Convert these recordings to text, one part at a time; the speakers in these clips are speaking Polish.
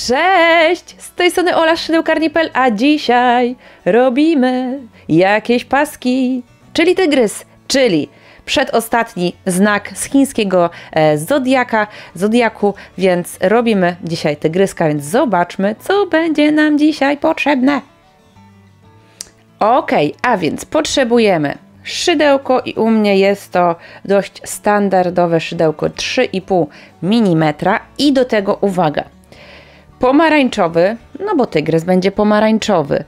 Cześć! Z tej strony Ola z Szydełkarni.pl, a dzisiaj robimy jakieś paski, czyli tygrys, czyli przedostatni znak z chińskiego zodiaku, więc robimy dzisiaj tygryska, więc zobaczmy, co będzie nam dzisiaj potrzebne. Ok, a więc potrzebujemy szydełko i u mnie jest to dość standardowe szydełko 3,5 mm i do tego uwaga, pomarańczowy, no bo tygrys będzie pomarańczowy,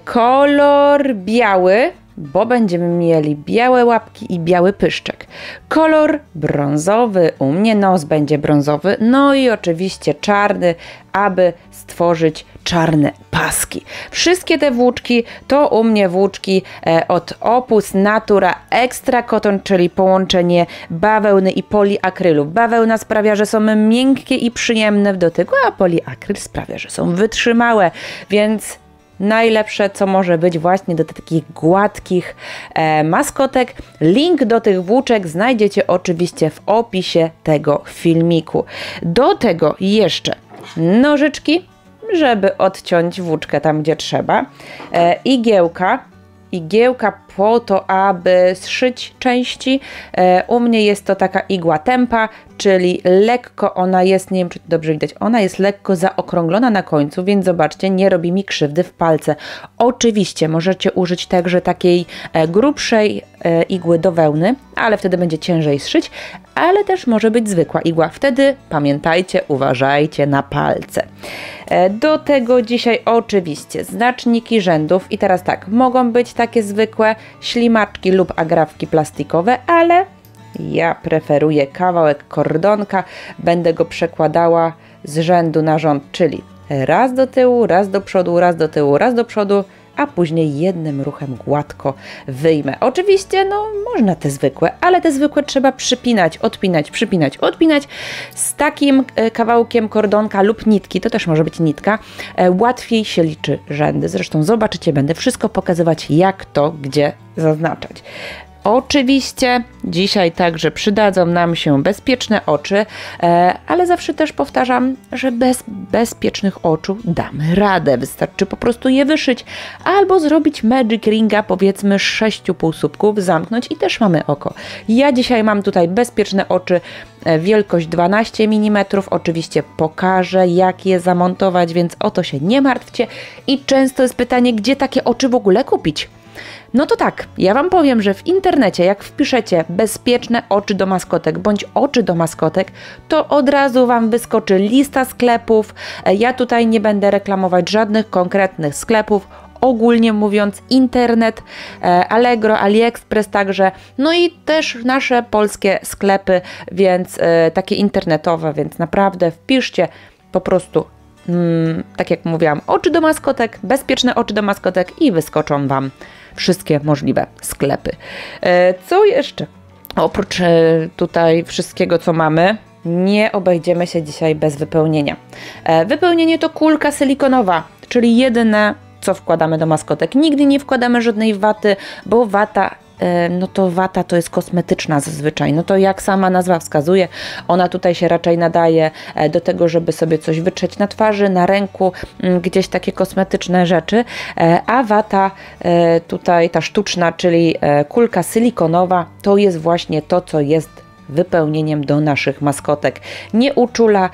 kolor biały, bo będziemy mieli białe łapki i biały pyszczek, kolor brązowy, u mnie nos będzie brązowy, no i oczywiście czarny, aby stworzyć czarne paski. Wszystkie te włóczki to u mnie włóczki od Opus Natura Extra Cotton, czyli połączenie bawełny i poliakrylu. Bawełna sprawia, że są miękkie i przyjemne w dotyku, a poliakryl sprawia, że są wytrzymałe, więc najlepsze, co może być właśnie do takich gładkich maskotek. Link do tych włóczek znajdziecie oczywiście w opisie tego filmiku. Do tego jeszcze nożyczki, żeby odciąć włóczkę tam, gdzie trzeba, igiełka po to, aby zszyć części. U mnie jest to taka igła tempa, czyli lekko ona jest, nie wiem czy to dobrze widać, ona jest lekko zaokrąglona na końcu, więc zobaczcie, nie robi mi krzywdy w palce. Oczywiście możecie użyć także takiej grubszej igły do wełny, ale wtedy będzie ciężej zszyć, ale też może być zwykła igła. Wtedy pamiętajcie, uważajcie na palce. Do tego dzisiaj oczywiście znaczniki rzędów i teraz tak, mogą być takie zwykłe ślimaczki lub agrafki plastikowe, ale ja preferuję kawałek kordonka, będę go przekładała z rzędu na rząd, czyli raz do tyłu, raz do przodu, raz do tyłu, raz do przodu, a później jednym ruchem gładko wyjmę. Oczywiście, no można te zwykłe, ale te zwykłe trzeba przypinać, odpinać, przypinać, odpinać. Z takim kawałkiem kordonka lub nitki, to też może być nitka, łatwiej się liczy rzędy. Zresztą zobaczycie, będę wszystko pokazywać, jak to, gdzie zaznaczać. Oczywiście dzisiaj także przydadzą nam się bezpieczne oczy, ale zawsze też powtarzam, że bez bezpiecznych oczu damy radę. Wystarczy po prostu je wyszyć albo zrobić magic ringa, powiedzmy 6 półsłupków, zamknąć i też mamy oko. Ja dzisiaj mam tutaj bezpieczne oczy, wielkość 12 mm. Oczywiście pokażę, jak je zamontować, więc o to się nie martwcie. I często jest pytanie, gdzie takie oczy w ogóle kupić? No to tak, ja Wam powiem, że w internecie, jak wpiszecie bezpieczne oczy do maskotek bądź oczy do maskotek, to od razu Wam wyskoczy lista sklepów. Ja tutaj nie będę reklamować żadnych konkretnych sklepów. Ogólnie mówiąc, internet, Allegro, AliExpress także, no i też nasze polskie sklepy, więc takie internetowe, więc naprawdę wpiszcie po prostu, tak jak mówiłam, oczy do maskotek, bezpieczne oczy do maskotek i wyskoczą Wam wszystkie możliwe sklepy. Co jeszcze? Oprócz tutaj wszystkiego, co mamy, nie obejdziemy się dzisiaj bez wypełnienia. Wypełnienie to kulka silikonowa, czyli jedyne, co wkładamy do maskotek. Nigdy nie wkładamy żadnej waty, bo wata, no to wata to jest kosmetyczna zazwyczaj. No to jak sama nazwa wskazuje, ona tutaj się raczej nadaje do tego, żeby sobie coś wytrzeć na twarzy, na ręku, gdzieś takie kosmetyczne rzeczy, a wata tutaj ta sztuczna, czyli kulka silikonowa, to jest właśnie to, co jest wypełnieniem do naszych maskotek. Nie uczula,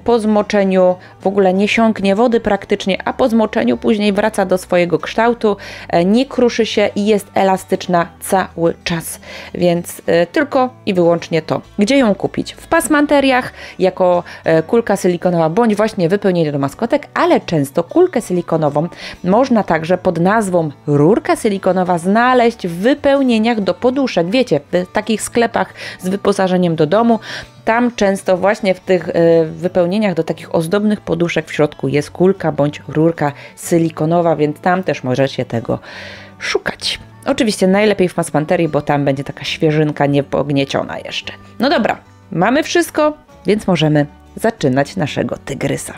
po zmoczeniu w ogóle nie siąknie wody praktycznie, a po zmoczeniu później wraca do swojego kształtu, nie kruszy się i jest elastyczna cały czas. Więc tylko i wyłącznie to. Gdzie ją kupić? W pasmanteriach jako kulka silikonowa bądź właśnie wypełnienie do maskotek, ale często kulkę silikonową można także pod nazwą rurka silikonowa znaleźć w wypełnieniach do poduszek. Wiecie, w takich sklepach z wyposażeniem do domu, tam często właśnie w tych wypełnieniach do takich ozdobnych poduszek w środku jest kulka bądź rurka silikonowa, więc tam też możecie tego szukać. Oczywiście najlepiej w pasmanterii, bo tam będzie taka świeżynka niepognieciona jeszcze. No dobra, mamy wszystko, więc możemy zaczynać naszego tygrysa.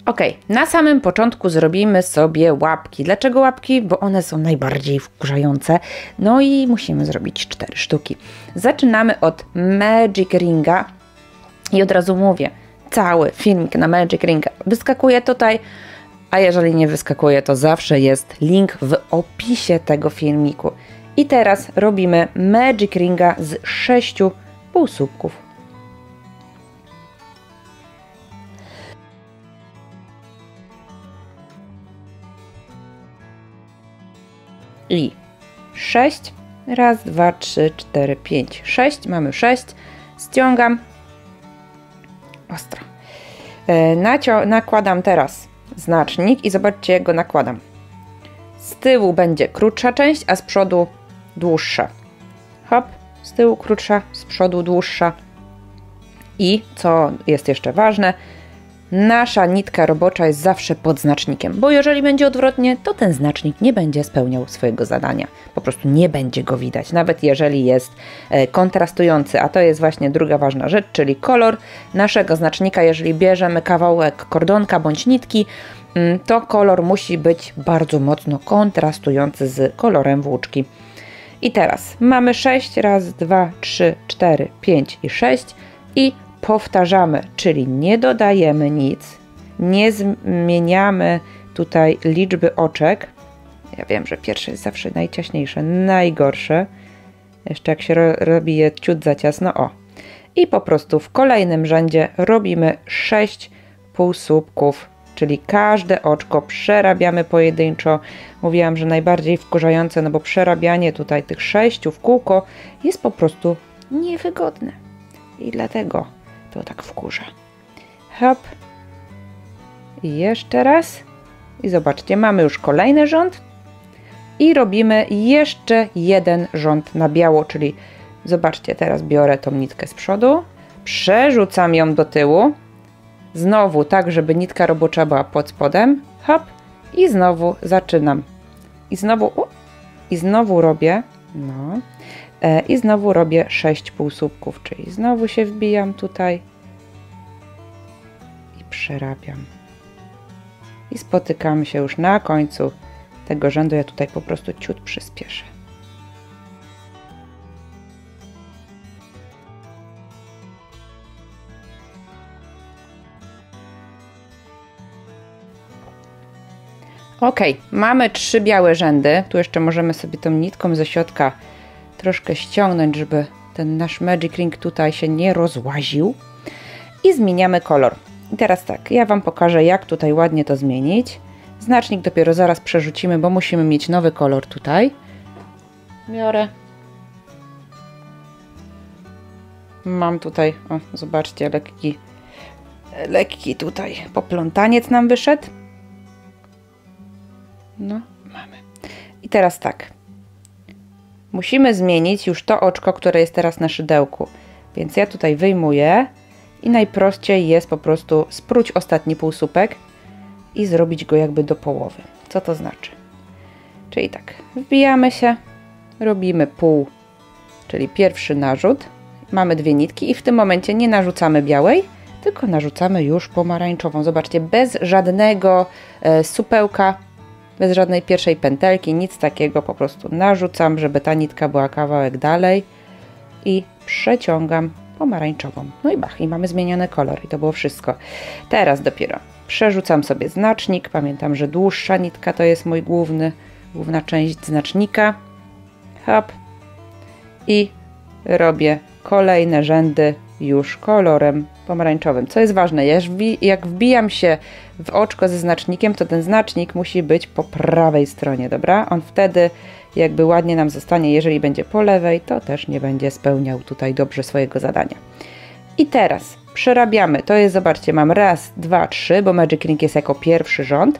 Ok, na samym początku zrobimy sobie łapki. Dlaczego łapki? Bo one są najbardziej wkurzające. No i musimy zrobić 4 sztuki. Zaczynamy od Magic Ringa. I od razu mówię, cały filmik na Magic Ringa wyskakuje tutaj, a jeżeli nie wyskakuje, to zawsze jest link w opisie tego filmiku. I teraz robimy Magic Ringa z 6 półsłupków. I 6, raz, 2, 3, 4, 5, 6, mamy 6, ściągam, ostro, nakładam teraz znacznik i zobaczcie, jak go nakładam. Z tyłu będzie krótsza część, a z przodu dłuższa. Hop, z tyłu krótsza, z przodu dłuższa. I co jest jeszcze ważne, nasza nitka robocza jest zawsze pod znacznikiem, bo jeżeli będzie odwrotnie, to ten znacznik nie będzie spełniał swojego zadania. Po prostu nie będzie go widać, nawet jeżeli jest kontrastujący, a to jest właśnie druga ważna rzecz, czyli kolor naszego znacznika. Jeżeli bierzemy kawałek kordonka bądź nitki, to kolor musi być bardzo mocno kontrastujący z kolorem włóczki. I teraz mamy 6, raz, 2, 3, 4, 5 i 6 i powtarzamy, czyli nie dodajemy nic, nie zmieniamy tutaj liczby oczek. Ja wiem, że pierwsze jest zawsze najciaśniejsze, najgorsze. Jeszcze jak się robi je ciut za ciasno, o. I po prostu w kolejnym rzędzie robimy 6 półsłupków, czyli każde oczko przerabiamy pojedynczo. Mówiłam, że najbardziej wkurzające, no bo przerabianie tutaj tych 6 w kółko jest po prostu niewygodne. I dlatego to tak wkurza. Hop. I jeszcze raz. I zobaczcie, mamy już kolejny rząd. I robimy jeszcze jeden rząd na biało, czyli zobaczcie, teraz biorę tą nitkę z przodu, przerzucam ją do tyłu, znowu tak, żeby nitka robocza była pod spodem, hop, i znowu zaczynam. I znowu robię, no, i znowu robię 6 półsłupków, czyli znowu się wbijam tutaj i przerabiam. I spotykamy się już na końcu tego rzędu. Ja tutaj po prostu ciut przyspieszę. Ok, mamy 3 białe rzędy. Tu jeszcze możemy sobie tą nitką ze środka troszkę ściągnąć, żeby ten nasz Magic Ring tutaj się nie rozłaził. I zmieniamy kolor. I teraz tak, ja Wam pokażę, jak tutaj ładnie to zmienić. Znacznik dopiero zaraz przerzucimy, bo musimy mieć nowy kolor tutaj. Biorę. Mam tutaj, o, zobaczcie, lekki tutaj poplątaniec nam wyszedł. No, mamy. I teraz tak. Musimy zmienić już to oczko, które jest teraz na szydełku. Więc ja tutaj wyjmuję i najprościej jest po prostu spróć ostatni półsłupek i zrobić go jakby do połowy. Co to znaczy? Czyli tak, wbijamy się, robimy pół, czyli pierwszy narzut. Mamy 2 nitki i w tym momencie nie narzucamy białej, tylko narzucamy już pomarańczową. Zobaczcie, bez żadnego supełka, bez żadnej pierwszej pętelki, nic takiego, po prostu narzucam, żeby ta nitka była kawałek dalej i przeciągam pomarańczową. No i bach, i mamy zmieniony kolor i to było wszystko. Teraz dopiero przerzucam sobie znacznik. Pamiętam, że dłuższa nitka to jest mój główna część znacznika. Hop. I robię kolejne rzędy już kolorem pomarańczowym. Co jest ważne, jak wbijam się w oczko ze znacznikiem, to ten znacznik musi być po prawej stronie, dobra? On wtedy jakby ładnie nam zostanie. Jeżeli będzie po lewej, to też nie będzie spełniał tutaj dobrze swojego zadania. I teraz przerabiamy. To jest, zobaczcie, mam raz, 2, 3, bo Magic Ring jest jako pierwszy rząd,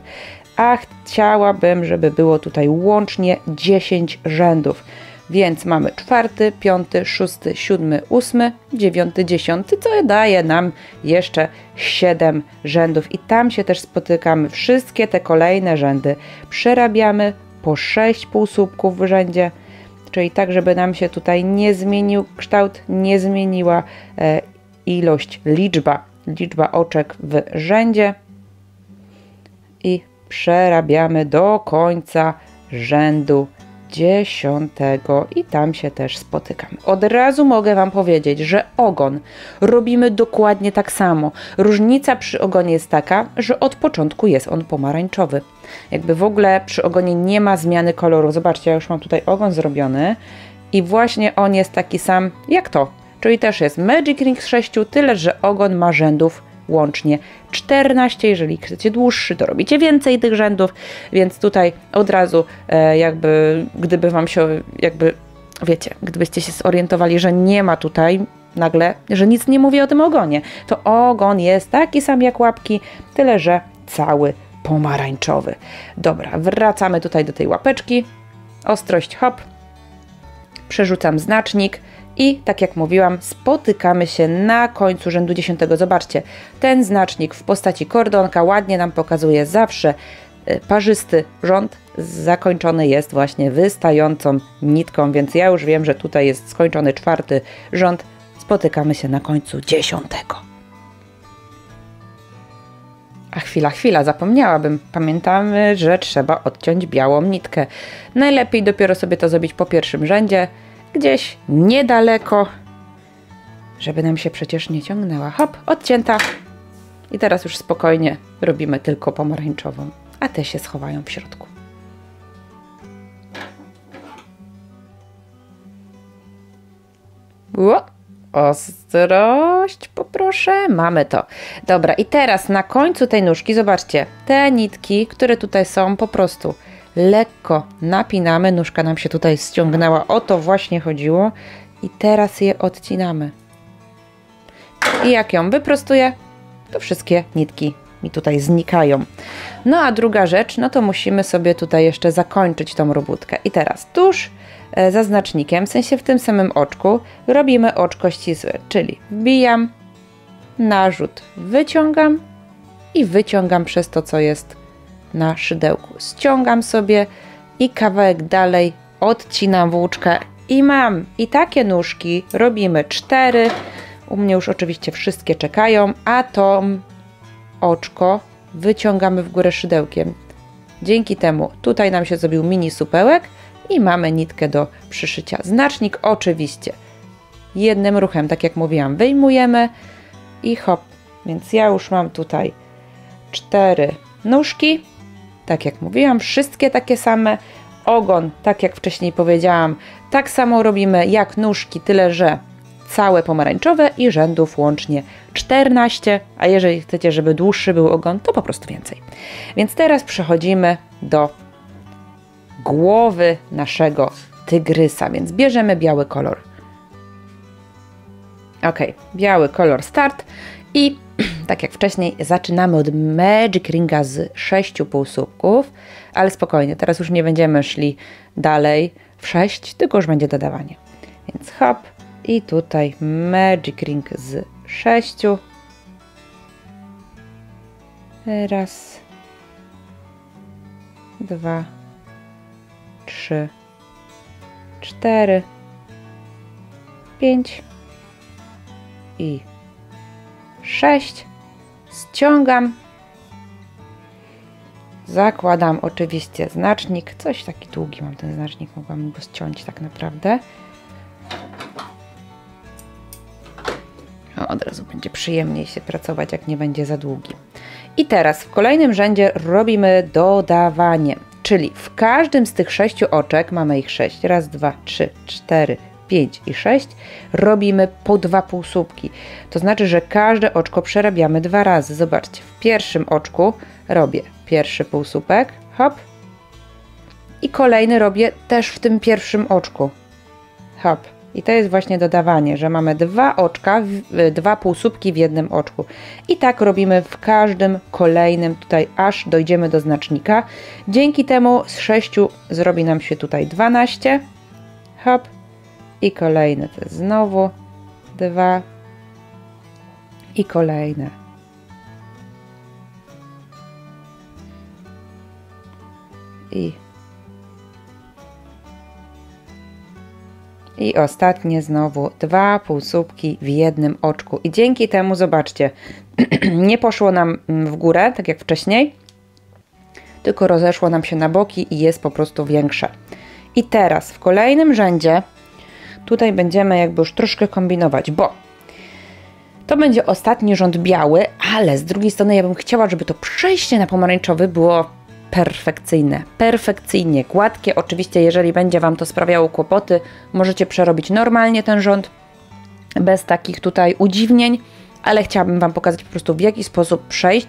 a chciałabym, żeby było tutaj łącznie 10 rzędów. Więc mamy 4., 5., 6., 7., 8., 9., 10., co daje nam jeszcze 7 rzędów. I tam się też spotykamy. Wszystkie te kolejne rzędy przerabiamy po 6 półsłupków w rzędzie, czyli tak, żeby nam się tutaj nie zmienił kształt, nie zmieniła liczba oczek w rzędzie. I przerabiamy do końca rzędu 10 i tam się też spotykamy. Od razu mogę Wam powiedzieć, że ogon robimy dokładnie tak samo. Różnica przy ogonie jest taka, że od początku jest on pomarańczowy. Jakby w ogóle przy ogonie nie ma zmiany koloru. Zobaczcie, ja już mam tutaj ogon zrobiony i właśnie on jest taki sam jak to. Czyli też jest Magic Ring z 6, tyle że ogon ma rzędów łącznie 14. Jeżeli chcecie dłuższy, to robicie więcej tych rzędów, więc tutaj od razu jakby, gdyby Wam się, jakby, wiecie, gdybyście się zorientowali, że nie ma tutaj nagle, że nic nie mówię o tym ogonie, to ogon jest taki sam jak łapki, tyle że cały pomarańczowy. Dobra, wracamy tutaj do tej łapeczki, ostrość hop, przerzucam znacznik i tak jak mówiłam, spotykamy się na końcu rzędu 10. Zobaczcie, ten znacznik w postaci kordonka ładnie nam pokazuje zawsze parzysty rząd, zakończony jest właśnie wystającą nitką, więc ja już wiem, że tutaj jest skończony 4. rząd, spotykamy się na końcu 10. A chwila, zapomniałabym. Pamiętamy, że trzeba odciąć białą nitkę. Najlepiej dopiero sobie to zrobić po pierwszym rzędzie, gdzieś niedaleko, żeby nam się przecież nie ciągnęła. Hop, odcięta. I teraz już spokojnie robimy tylko pomarańczową, a te się schowają w środku. Ostrość, poproszę. Mamy to. Dobra, i teraz na końcu tej nóżki, zobaczcie, te nitki, które tutaj są, po prostu lekko napinamy. Nóżka nam się tutaj ściągnęła, o to właśnie chodziło. I teraz je odcinamy. I jak ją wyprostuję, to wszystkie nitki mi tutaj znikają. No a druga rzecz, no to musimy sobie tutaj jeszcze zakończyć tą robótkę. I teraz tuż za znacznikiem, w sensie w tym samym oczku, robimy oczko ścisłe, czyli wbijam, narzut wyciągam i wyciągam przez to, co jest na szydełku. Ściągam sobie i kawałek dalej odcinam włóczkę i mam. I takie nóżki robimy 4. U mnie już oczywiście wszystkie czekają, a to oczko wyciągamy w górę szydełkiem. Dzięki temu tutaj nam się zrobił mini supełek i mamy nitkę do przyszycia. Znacznik oczywiście jednym ruchem, tak jak mówiłam, wyjmujemy i hop. Więc ja już mam tutaj 4 nóżki, tak jak mówiłam, wszystkie takie same. Ogon, tak jak wcześniej powiedziałam, tak samo robimy jak nóżki, tyle że całe pomarańczowe i rzędów łącznie 14, a jeżeli chcecie, żeby dłuższy był ogon, to po prostu więcej. Więc teraz przechodzimy do głowy naszego tygrysa, więc bierzemy biały kolor. Ok, biały kolor start i tak jak wcześniej zaczynamy od Magic Ringa z 6 półsłupków, ale spokojnie, teraz już nie będziemy szli dalej w 6, tylko już będzie dodawanie. Więc hop i tutaj Magic Ring z 6. Raz, 2, 3, 4, 5 i 6. Ściągam. Zakładam oczywiście znacznik. Coś taki długi mam ten znacznik, mogłam go ściąć tak naprawdę. Od razu będzie przyjemniej się pracować, jak nie będzie za długi. I teraz w kolejnym rzędzie robimy dodawanie, czyli w każdym z tych 6 oczek, mamy ich 6, raz, 2, 3, 4, 5 i 6, robimy po 2 półsłupki. To znaczy, że każde oczko przerabiamy 2 razy. Zobaczcie, w pierwszym oczku robię pierwszy półsłupek, hop, i kolejny robię też w tym pierwszym oczku, hop. I to jest właśnie dodawanie, że mamy 2 oczka, 2 półsłupki w jednym oczku. I tak robimy w każdym kolejnym, tutaj aż dojdziemy do znacznika. Dzięki temu z 6 zrobi nam się tutaj 12. Hop. I kolejne to jest znowu 2. I kolejne. I ostatnie znowu 2 półsłupki w jednym oczku. I dzięki temu, zobaczcie, nie poszło nam w górę, tak jak wcześniej, tylko rozeszło nam się na boki i jest po prostu większe. I teraz w kolejnym rzędzie tutaj będziemy jakby już troszkę kombinować, bo to będzie ostatni rząd biały, ale z drugiej strony ja bym chciała, żeby to przejście na pomarańczowy było perfekcyjne, perfekcyjnie gładkie. Oczywiście, jeżeli będzie Wam to sprawiało kłopoty, możecie przerobić normalnie ten rząd, bez takich tutaj udziwnień, ale chciałabym Wam pokazać po prostu, w jaki sposób przejść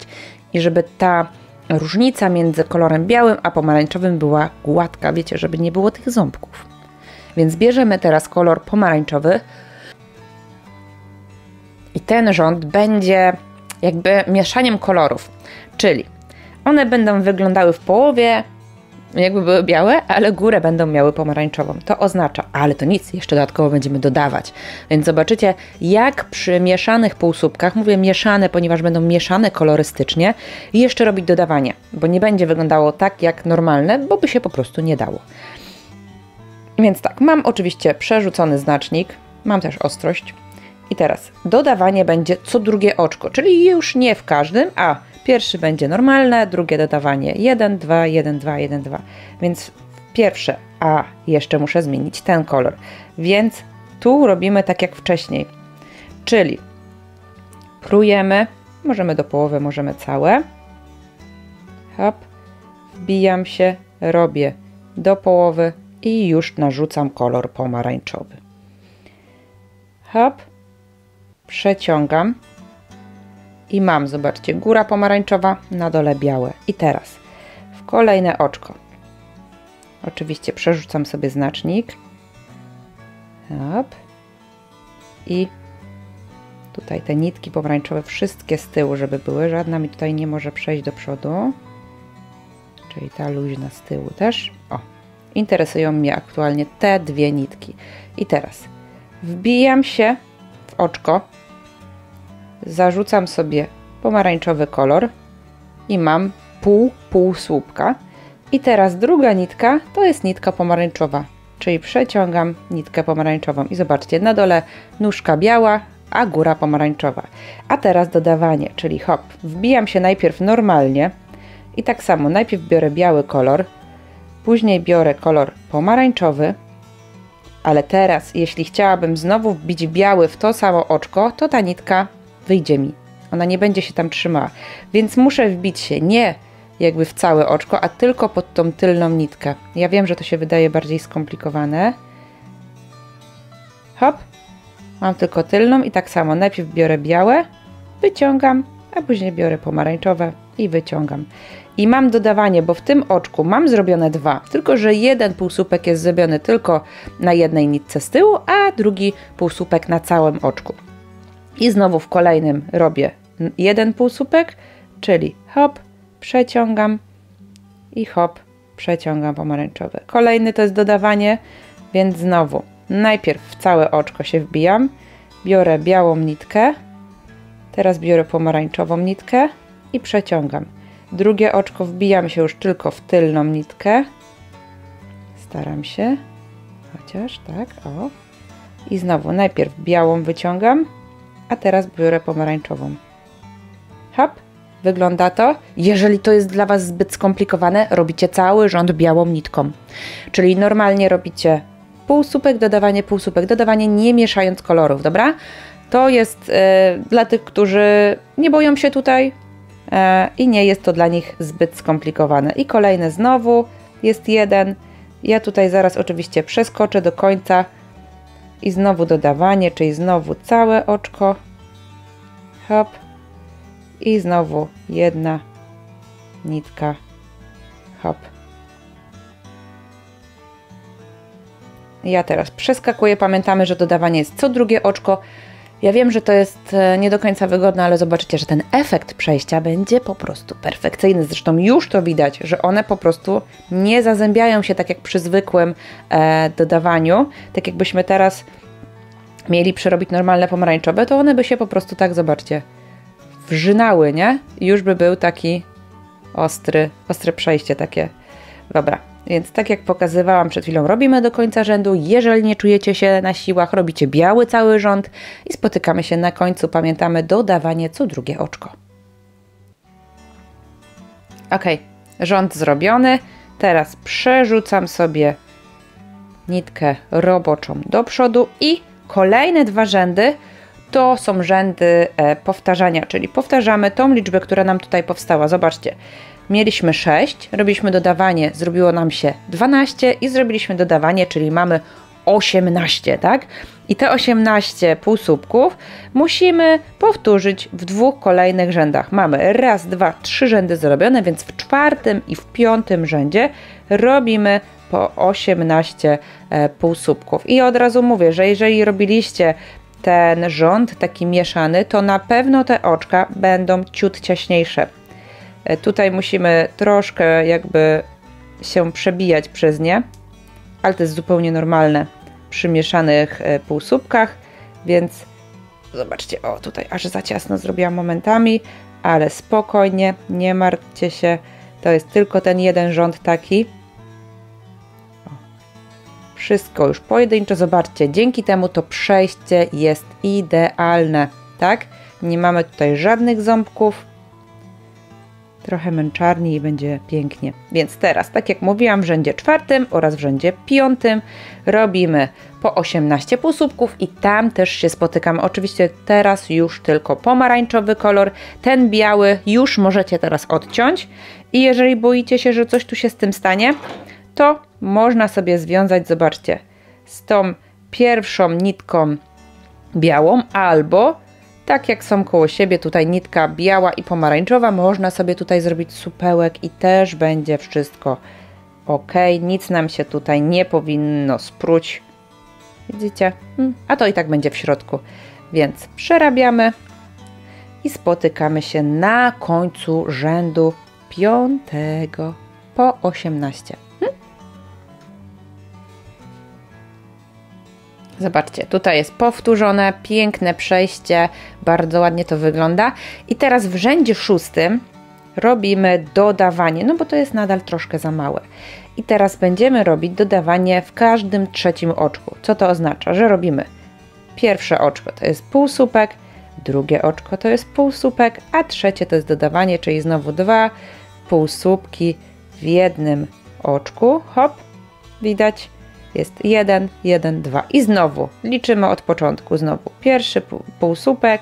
i żeby ta różnica między kolorem białym a pomarańczowym była gładka, wiecie, żeby nie było tych ząbków. Więc bierzemy teraz kolor pomarańczowy i ten rząd będzie jakby mieszaniem kolorów, czyli one będą wyglądały w połowie jakby były białe, ale górę będą miały pomarańczową. To oznacza, ale to nic, jeszcze dodatkowo będziemy dodawać. Więc zobaczycie, jak przy mieszanych półsłupkach, mówię mieszane, ponieważ będą mieszane kolorystycznie, i jeszcze robić dodawanie, bo nie będzie wyglądało tak jak normalne, bo by się po prostu nie dało. Więc tak, mam oczywiście przerzucony znacznik, mam też ostrość i teraz dodawanie będzie co drugie oczko, czyli już nie w każdym, a pierwszy będzie normalne, drugie dodawanie 1, 2, 1, 2, 1, 2. Więc pierwsze, a jeszcze muszę zmienić ten kolor. Więc tu robimy tak jak wcześniej. Czyli prujemy, możemy do połowy, możemy całe. Hop, wbijam się, robię do połowy i już narzucam kolor pomarańczowy. Hop, przeciągam. I mam, zobaczcie, góra pomarańczowa, na dole białe. I teraz w kolejne oczko. Oczywiście przerzucam sobie znacznik. Hop. I tutaj te nitki pomarańczowe wszystkie z tyłu, żeby były. Żadna mi tutaj nie może przejść do przodu. Czyli ta luźna z tyłu też. O, interesują mnie aktualnie te dwie nitki. I teraz wbijam się w oczko. Zarzucam sobie pomarańczowy kolor i mam pół słupka. I teraz druga nitka to jest nitka pomarańczowa, czyli przeciągam nitkę pomarańczową i zobaczcie, na dole nóżka biała, a góra pomarańczowa. A teraz dodawanie, czyli hop, wbijam się najpierw normalnie i tak samo, najpierw biorę biały kolor, później biorę kolor pomarańczowy, ale teraz, jeśli chciałabym znowu wbić biały w to samo oczko, to ta nitka wyjdzie mi. Ona nie będzie się tam trzymała. Więc muszę wbić się nie jakby w całe oczko, a tylko pod tą tylną nitkę. Ja wiem, że to się wydaje bardziej skomplikowane. Hop. Mam tylko tylną i tak samo. Najpierw biorę białe, wyciągam, a później biorę pomarańczowe i wyciągam. I mam dodawanie, bo w tym oczku mam zrobione dwa, tylko że jeden półsłupek jest zrobiony tylko na jednej nitce z tyłu, a drugi półsłupek na całym oczku. I znowu w kolejnym robię jeden półsłupek, czyli hop, przeciągam i hop, przeciągam pomarańczowe. Kolejny to jest dodawanie, więc znowu najpierw w całe oczko się wbijam, biorę białą nitkę, teraz biorę pomarańczową nitkę i przeciągam. Drugie oczko wbijam się już tylko w tylną nitkę, staram się, chociaż tak, o. I znowu najpierw białą wyciągam, a teraz biorę pomarańczową. Hop, wygląda to. Jeżeli to jest dla Was zbyt skomplikowane, robicie cały rząd białą nitką. Czyli normalnie robicie półsłupek, dodawanie, nie mieszając kolorów, dobra? To jest dla tych, którzy nie boją się tutaj i nie jest to dla nich zbyt skomplikowane. I kolejne znowu jest jeden. Ja tutaj zaraz oczywiście przeskoczę do końca. I znowu dodawanie, czyli znowu całe oczko. Hop. I znowu jedna nitka. Hop. Ja teraz przeskakuję. Pamiętamy, że dodawanie jest co drugie oczko. Ja wiem, że to jest nie do końca wygodne, ale zobaczycie, że ten efekt przejścia będzie po prostu perfekcyjny. Zresztą już to widać, że one po prostu nie zazębiają się tak jak przy zwykłym dodawaniu. Tak jakbyśmy teraz mieli przerobić normalne pomarańczowe, to one by się po prostu tak, zobaczcie, wrzynały, nie? I już by był taki ostre przejście takie. Dobra. Więc tak jak pokazywałam przed chwilą, robimy do końca rzędu. Jeżeli nie czujecie się na siłach, robicie biały cały rząd i spotykamy się na końcu. Pamiętamy dodawanie co drugie oczko. Ok, rząd zrobiony. Teraz przerzucam sobie nitkę roboczą do przodu i kolejne 2 rzędy to są rzędy powtarzania, czyli powtarzamy tą liczbę, która nam tutaj powstała. Zobaczcie, mieliśmy 6, robiliśmy dodawanie, zrobiło nam się 12 i zrobiliśmy dodawanie, czyli mamy 18, tak? I te 18 półsłupków musimy powtórzyć w 2 kolejnych rzędach. Mamy raz, 2, 3 rzędy zrobione, więc w 4. i w 5. rzędzie robimy po 18 półsłupków. I od razu mówię, że jeżeli robiliście ten rząd taki mieszany, to na pewno te oczka będą ciut ciaśniejsze. Tutaj musimy troszkę jakby się przebijać przez nie, ale to jest zupełnie normalne przy mieszanych półsłupkach, więc zobaczcie, o tutaj aż za ciasno zrobiłam momentami, ale spokojnie, nie martwcie się, to jest tylko ten jeden rząd taki. O, wszystko już pojedynczo, zobaczcie, dzięki temu to przejście jest idealne, tak? Nie mamy tutaj żadnych ząbków, trochę męczarni i będzie pięknie. Więc teraz, tak jak mówiłam, w rzędzie 4. oraz w rzędzie 5. robimy po 18 półsłupków i tam też się spotykamy. Oczywiście teraz już tylko pomarańczowy kolor, ten biały już możecie teraz odciąć i jeżeli boicie się, że coś tu się z tym stanie, to można sobie związać, zobaczcie, z tą pierwszą nitką białą albo tak jak są koło siebie, tutaj nitka biała i pomarańczowa, można sobie tutaj zrobić supełek i też będzie wszystko ok. Nic nam się tutaj nie powinno spróć. Widzicie? A to i tak będzie w środku. Więc przerabiamy i spotykamy się na końcu rzędu 5 po 18. Zobaczcie, tutaj jest powtórzone, piękne przejście, bardzo ładnie to wygląda. I teraz w rzędzie 6 robimy dodawanie, no bo to jest nadal troszkę za małe. I teraz będziemy robić dodawanie w każdym 3. oczku. Co to oznacza? Że robimy pierwsze oczko to jest półsłupek, drugie oczko to jest półsłupek, a trzecie to jest dodawanie, czyli znowu 2 półsłupki w jednym oczku. Hop, widać? Jest 1, 1, 2 i znowu liczymy od początku. Znowu pierwszy półsłupek,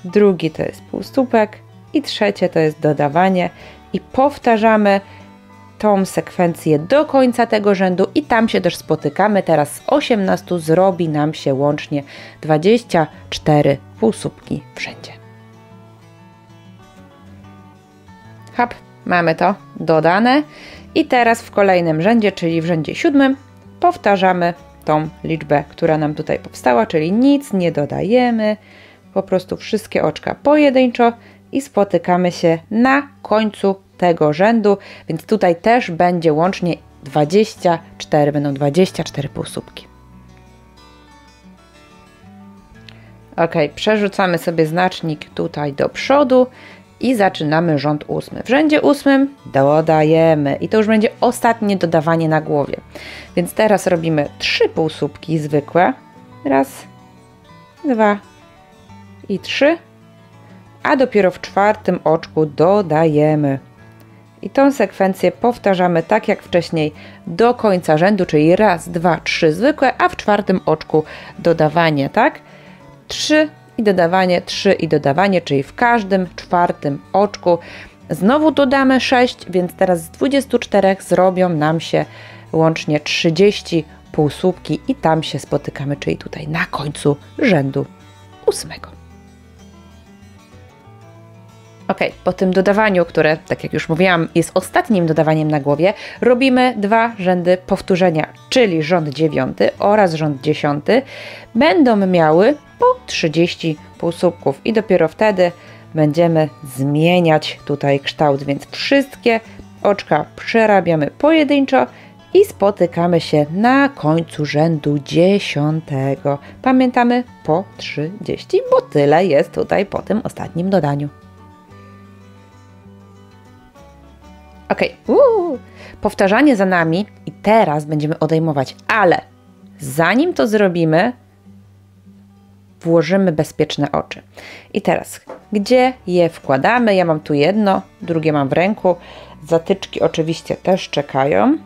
drugi to jest półsłupek i trzecie to jest dodawanie i powtarzamy tą sekwencję do końca tego rzędu i tam się też spotykamy. Teraz z 18 zrobi nam się łącznie 24 półsłupki w rzędzie. Hop, mamy to dodane i teraz w kolejnym rzędzie, czyli w rzędzie 7 powtarzamy tą liczbę, która nam tutaj powstała, czyli nic nie dodajemy, po prostu wszystkie oczka pojedynczo i spotykamy się na końcu tego rzędu, więc tutaj też będzie łącznie 24, będą 24 półsłupki. Ok, przerzucamy sobie znacznik tutaj do przodu i zaczynamy rząd 8. W rzędzie 8 dodajemy i to już będzie ostatnie dodawanie na głowie. Więc teraz robimy 3 półsłupki zwykłe. Raz, 2 i 3. A dopiero w 4. oczku dodajemy. I tą sekwencję powtarzamy tak jak wcześniej do końca rzędu, czyli raz, 2, 3 zwykłe, a w 4. oczku dodawanie, tak? 3 i dodawanie, 3 i dodawanie, czyli w każdym 4. oczku znowu dodamy 6, więc teraz z 24 zrobią nam się łącznie 30 półsłupki i tam się spotykamy, czyli tutaj na końcu rzędu 8. Ok, po tym dodawaniu, które, tak jak już mówiłam, jest ostatnim dodawaniem na głowie, robimy 2 rzędy powtórzenia, czyli rząd 9 oraz rząd 10 będą miały po 30 półsłupków i dopiero wtedy będziemy zmieniać tutaj kształt, więc wszystkie oczka przerabiamy pojedynczo i spotykamy się na końcu rzędu 10. Pamiętamy po 30, bo tyle jest tutaj po tym ostatnim dodaniu. Ok, powtarzanie za nami i teraz będziemy odejmować, ale zanim to zrobimy, włożymy bezpieczne oczy. I teraz, gdzie je wkładamy? Ja mam tu jedno, drugie mam w ręku, zatyczki oczywiście też czekają.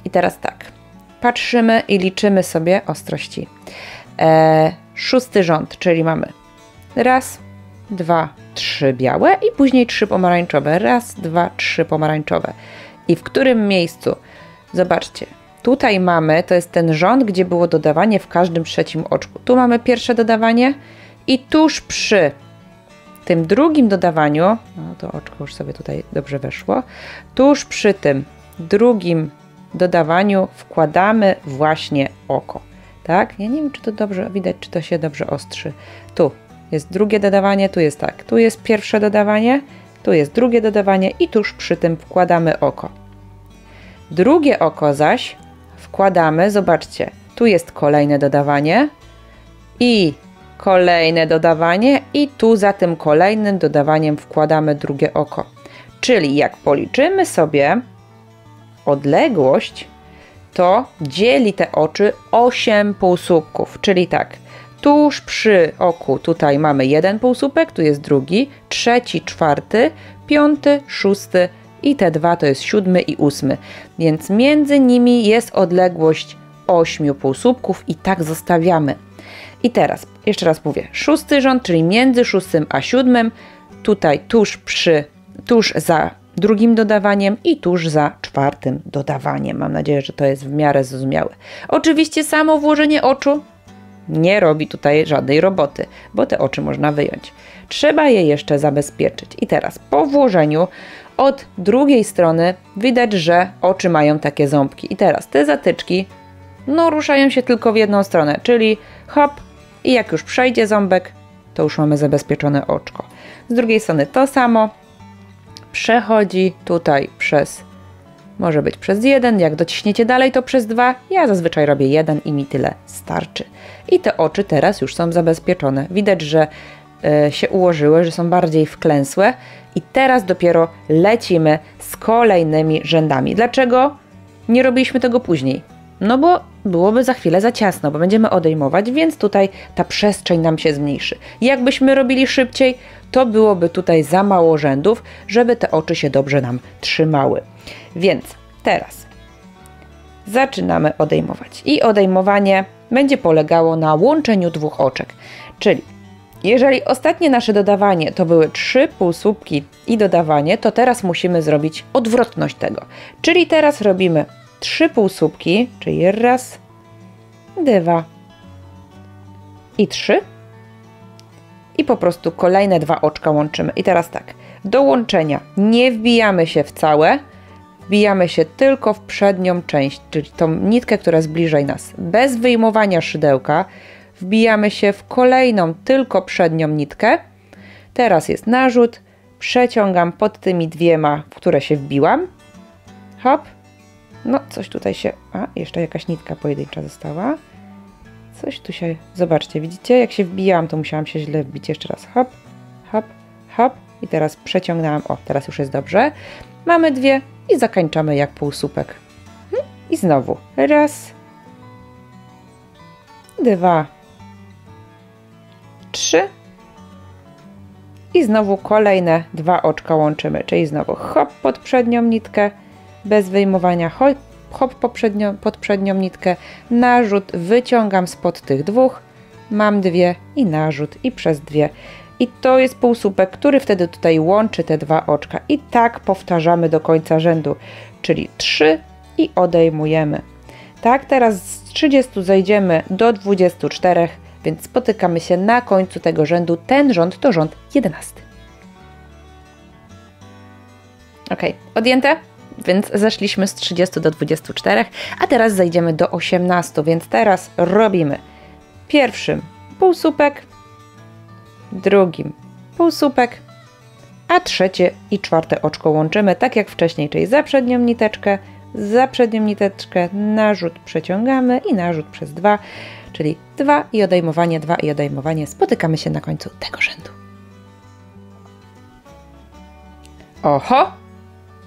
I teraz tak, patrzymy i liczymy sobie ostrości. 6. rząd, czyli mamy raz, 2, 3 białe i później 3 pomarańczowe. Raz, 2, 3 pomarańczowe. I w którym miejscu? Zobaczcie, tutaj mamy, to jest ten rząd, gdzie było dodawanie w każdym trzecim oczku. Tu mamy pierwsze dodawanie i tuż przy tym drugim dodawaniu, no to oczko już sobie tutaj dobrze weszło, tuż przy tym drugim dodawaniu wkładamy właśnie oko. Tak? Ja nie wiem, czy to dobrze widać, czy to się dobrze ostrzy. Tu jest drugie dodawanie, tu jest tak. Tu jest pierwsze dodawanie, tu jest drugie dodawanie i tuż przy tym wkładamy oko. Drugie oko zaś wkładamy, zobaczcie, tu jest kolejne dodawanie i kolejne dodawanie i tu za tym kolejnym dodawaniem wkładamy drugie oko. Czyli jak policzymy sobie odległość, to dzieli te oczy 8 półsłupków, czyli tak, tuż przy oku tutaj mamy jeden półsłupek, tu jest drugi, trzeci, czwarty, 5, 6 i te dwa to jest 7 i 8, więc między nimi jest odległość 8 półsłupków i tak zostawiamy. I teraz, jeszcze raz mówię, 6. rząd, czyli między 6 a 7, tutaj tuż za drugim dodawaniem i tuż za 4. dodawaniem. Mam nadzieję, że to jest w miarę zrozumiałe. Oczywiście samo włożenie oczu nie robi tutaj żadnej roboty, bo te oczy można wyjąć. Trzeba je jeszcze zabezpieczyć. I teraz po włożeniu od drugiej strony widać, że oczy mają takie ząbki. I teraz te zatyczki ruszają się tylko w jedną stronę, czyli hop i jak już przejdzie ząbek, to już mamy zabezpieczone oczko. Z drugiej strony to samo. Przechodzi tutaj może być przez 1, jak dociśniecie dalej to przez 2, ja zazwyczaj robię 1 i mi tyle starczy. I te oczy teraz już są zabezpieczone. Widać, że się ułożyły, że są bardziej wklęsłe i teraz dopiero lecimy z kolejnymi rzędami. Dlaczego nie robiliśmy tego później? No bo byłoby za chwilę za ciasno, bo będziemy odejmować, więc tutaj ta przestrzeń nam się zmniejszy. Jakbyśmy robili szybciej, to byłoby tutaj za mało rzędów, żeby te oczy się dobrze nam trzymały. Więc teraz zaczynamy odejmować. I odejmowanie będzie polegało na łączeniu dwóch oczek. Czyli jeżeli ostatnie nasze dodawanie to były 3 półsłupki i dodawanie, to teraz musimy zrobić odwrotność tego. Czyli teraz robimy 3 półsłupki, czyli raz, 2 i 3. I po prostu kolejne 2 oczka łączymy. I teraz tak, do łączenia nie wbijamy się w całe, wbijamy się tylko w przednią część, czyli tą nitkę, która jest bliżej nas. Bez wyjmowania szydełka wbijamy się w kolejną, tylko przednią nitkę. Teraz jest narzut, przeciągam pod tymi 2, w które się wbiłam. Hop. No, coś tutaj się... jeszcze jakaś nitka pojedyncza została. Coś tu się... Zobaczcie, widzicie? Jak się wbijałam, to musiałam się źle wbić. Jeszcze raz. Hop, hop, hop. I teraz przeciągnęłam. O, teraz już jest dobrze. Mamy 2 i zakończamy jak półsłupek. I znowu. Raz, 2, 3. I znowu kolejne 2 oczka łączymy. Czyli znowu hop pod przednią nitkę. Bez wyjmowania, hop pod przednią nitkę, narzut, wyciągam spod tych 2, mam 2 i narzut i przez 2. I to jest półsłupek, który wtedy tutaj łączy te 2 oczka. I tak powtarzamy do końca rzędu, czyli 3 i odejmujemy. Tak, teraz z 30 zejdziemy do 24, więc spotykamy się na końcu tego rzędu. Ten rząd to rząd 11. Ok, odjęte? Więc zeszliśmy z 30 do 24, a teraz zejdziemy do 18, więc teraz robimy pierwszym półsłupek, drugim półsłupek, a trzecie i czwarte oczko łączymy tak jak wcześniej, czyli za przednią niteczkę, narzut przeciągamy i narzut przez 2, czyli 2 i odejmowanie, spotykamy się na końcu tego rzędu. Oho!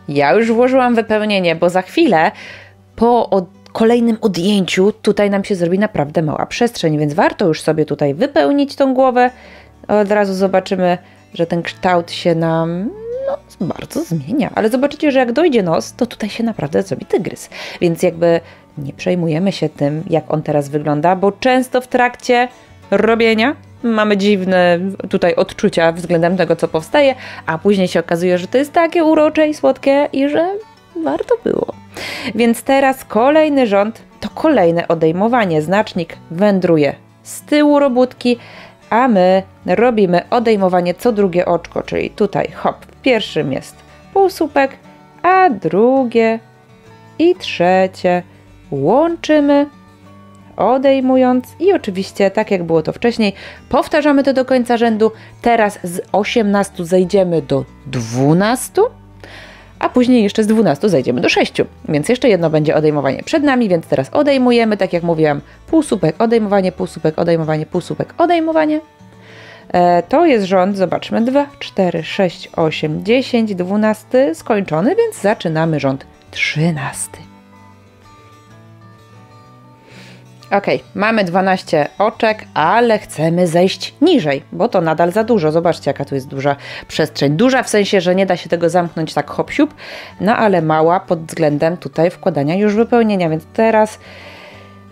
Ja już włożyłam wypełnienie, bo za chwilę po kolejnym odjęciu tutaj nam się zrobi naprawdę mała przestrzeń, więc warto już sobie tutaj wypełnić tą głowę. Od razu zobaczymy, że ten kształt się nam bardzo zmienia, ale zobaczycie, że jak dojdzie nos, to tutaj się naprawdę zrobi tygrys. Więc jakby nie przejmujemy się tym, jak on teraz wygląda, bo często w trakcie robienia mamy dziwne tutaj odczucia względem tego, co powstaje, a później się okazuje, że to jest takie urocze i słodkie i że warto było. Więc teraz kolejny rząd to kolejne odejmowanie. Znacznik wędruje z tyłu robótki, a my robimy odejmowanie co drugie oczko, czyli tutaj hop, w pierwszym jest półsłupek, a drugie i trzecie łączymy, odejmując i oczywiście, tak jak było to wcześniej, powtarzamy to do końca rzędu. Teraz z 18 zejdziemy do 12, a później jeszcze z 12 zejdziemy do 6, więc jeszcze jedno będzie odejmowanie przed nami, więc teraz odejmujemy, tak jak mówiłam, półsłupek, odejmowanie, półsłupek, odejmowanie, półsłupek, odejmowanie. To jest rząd, zobaczmy, 2, 4, 6, 8, 10, 12 skończony, więc zaczynamy rząd 13. Ok, mamy 12 oczek, ale chcemy zejść niżej, bo to nadal za dużo. Zobaczcie, jaka tu jest duża przestrzeń. Duża w sensie, że nie da się tego zamknąć tak hop-siup, no ale mała pod względem tutaj wkładania już wypełnienia, więc teraz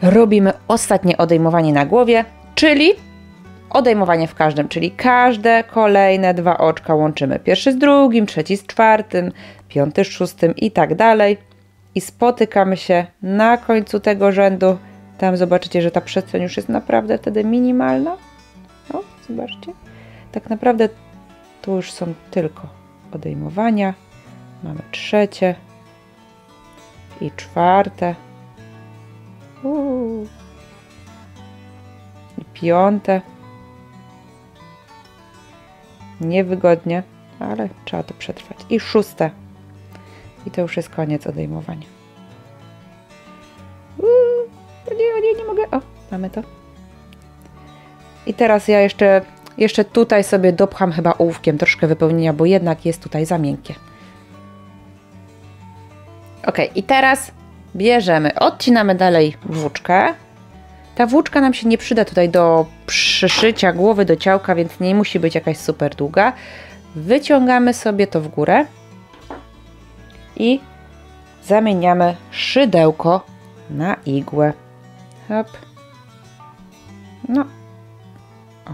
robimy ostatnie odejmowanie na głowie, czyli odejmowanie w każdym, czyli każde kolejne 2 oczka łączymy. Pierwszy z drugim, trzeci z czwartym, piąty z szóstym i tak dalej. I spotykamy się na końcu tego rzędu. Tam zobaczycie, że ta przestrzeń już jest naprawdę wtedy minimalna. O, zobaczcie. Tak naprawdę tu już są tylko odejmowania. Mamy trzecie i czwarte. I piąte. Niewygodnie, ale trzeba to przetrwać. I szóste. I to już jest koniec odejmowania. Nie mogę. O, mamy to. I teraz ja jeszcze tutaj sobie dopcham chyba ołówkiem troszkę wypełnienia, bo jednak jest tutaj za miękkie. Ok, i teraz bierzemy, odcinamy dalej włóczkę. Ta włóczka nam się nie przyda tutaj do przyszycia głowy do ciałka, więc nie musi być jakaś super długa. Wyciągamy sobie to w górę i zamieniamy szydełko na igłę. Hop. No. O.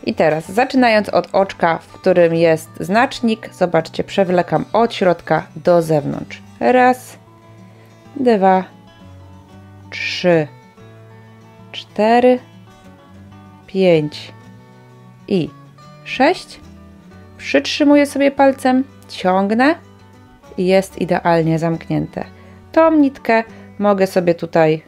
I teraz zaczynając od oczka, w którym jest znacznik, zobaczcie, przewlekam od środka do zewnątrz. Raz, 2, 3, 4, 5 i 6. Przytrzymuję sobie palcem, ciągnę i jest idealnie zamknięte. Tą nitkę mogę sobie tutaj,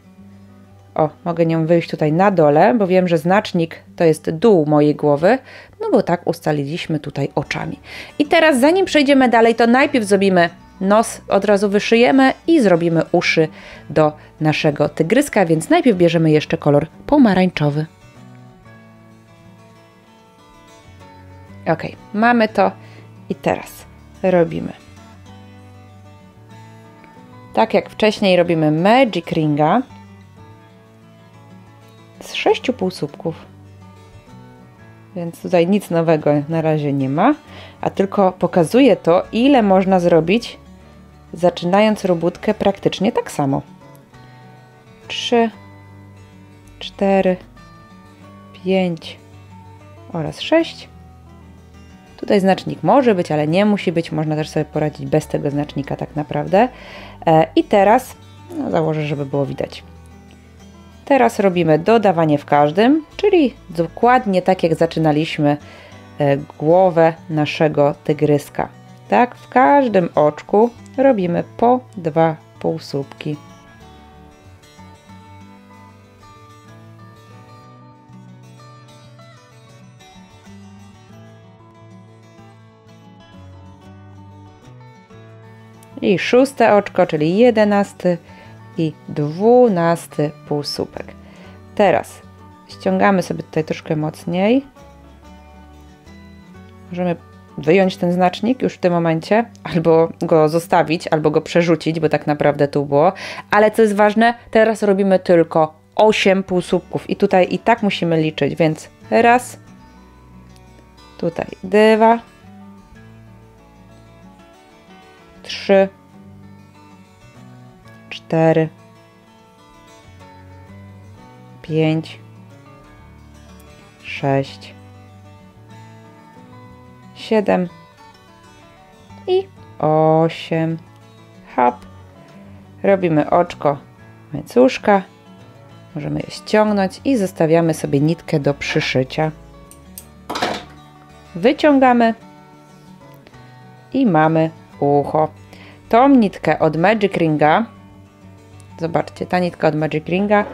mogę nią wyjść tutaj na dole, bo wiem, że znacznik to jest dół mojej głowy, no bo tak ustaliliśmy tutaj oczami. I teraz zanim przejdziemy dalej, to najpierw zrobimy nos, od razu wyszyjemy i zrobimy uszy do naszego tygryska, więc najpierw bierzemy jeszcze kolor pomarańczowy. Ok, mamy to i teraz robimy. Tak jak wcześniej robimy Magic Ringa z 6 półsłupków. Więc tutaj nic nowego na razie nie ma, a tylko pokazuję to, ile można zrobić, zaczynając robótkę praktycznie tak samo. 3, 4, 5 oraz 6. Tutaj znacznik może być, ale nie musi być. Można też sobie poradzić bez tego znacznika tak naprawdę. I teraz, założę, żeby było widać. Teraz robimy dodawanie w każdym, czyli dokładnie tak jak zaczynaliśmy głowę naszego tygryska. Tak, w każdym oczku robimy po 2 półsłupki. I 6 oczko, czyli 11 i 12 półsłupek. Teraz ściągamy sobie tutaj troszkę mocniej. Możemy wyjąć ten znacznik już w tym momencie, albo go zostawić, albo go przerzucić, bo tak naprawdę tu było. Ale co jest ważne, teraz robimy tylko 8 półsłupków i tutaj i tak musimy liczyć, więc raz, tutaj 2, 3, 4, 5, 6, 7 i 8. Hop. Robimy oczko łańcuszka. Możemy je ściągnąć i zostawiamy sobie nitkę do przyszycia. Wyciągamy i mamy ucho. Tą nitkę od Magic Ringa, zobaczcie, ta nitka od Magic Ringa,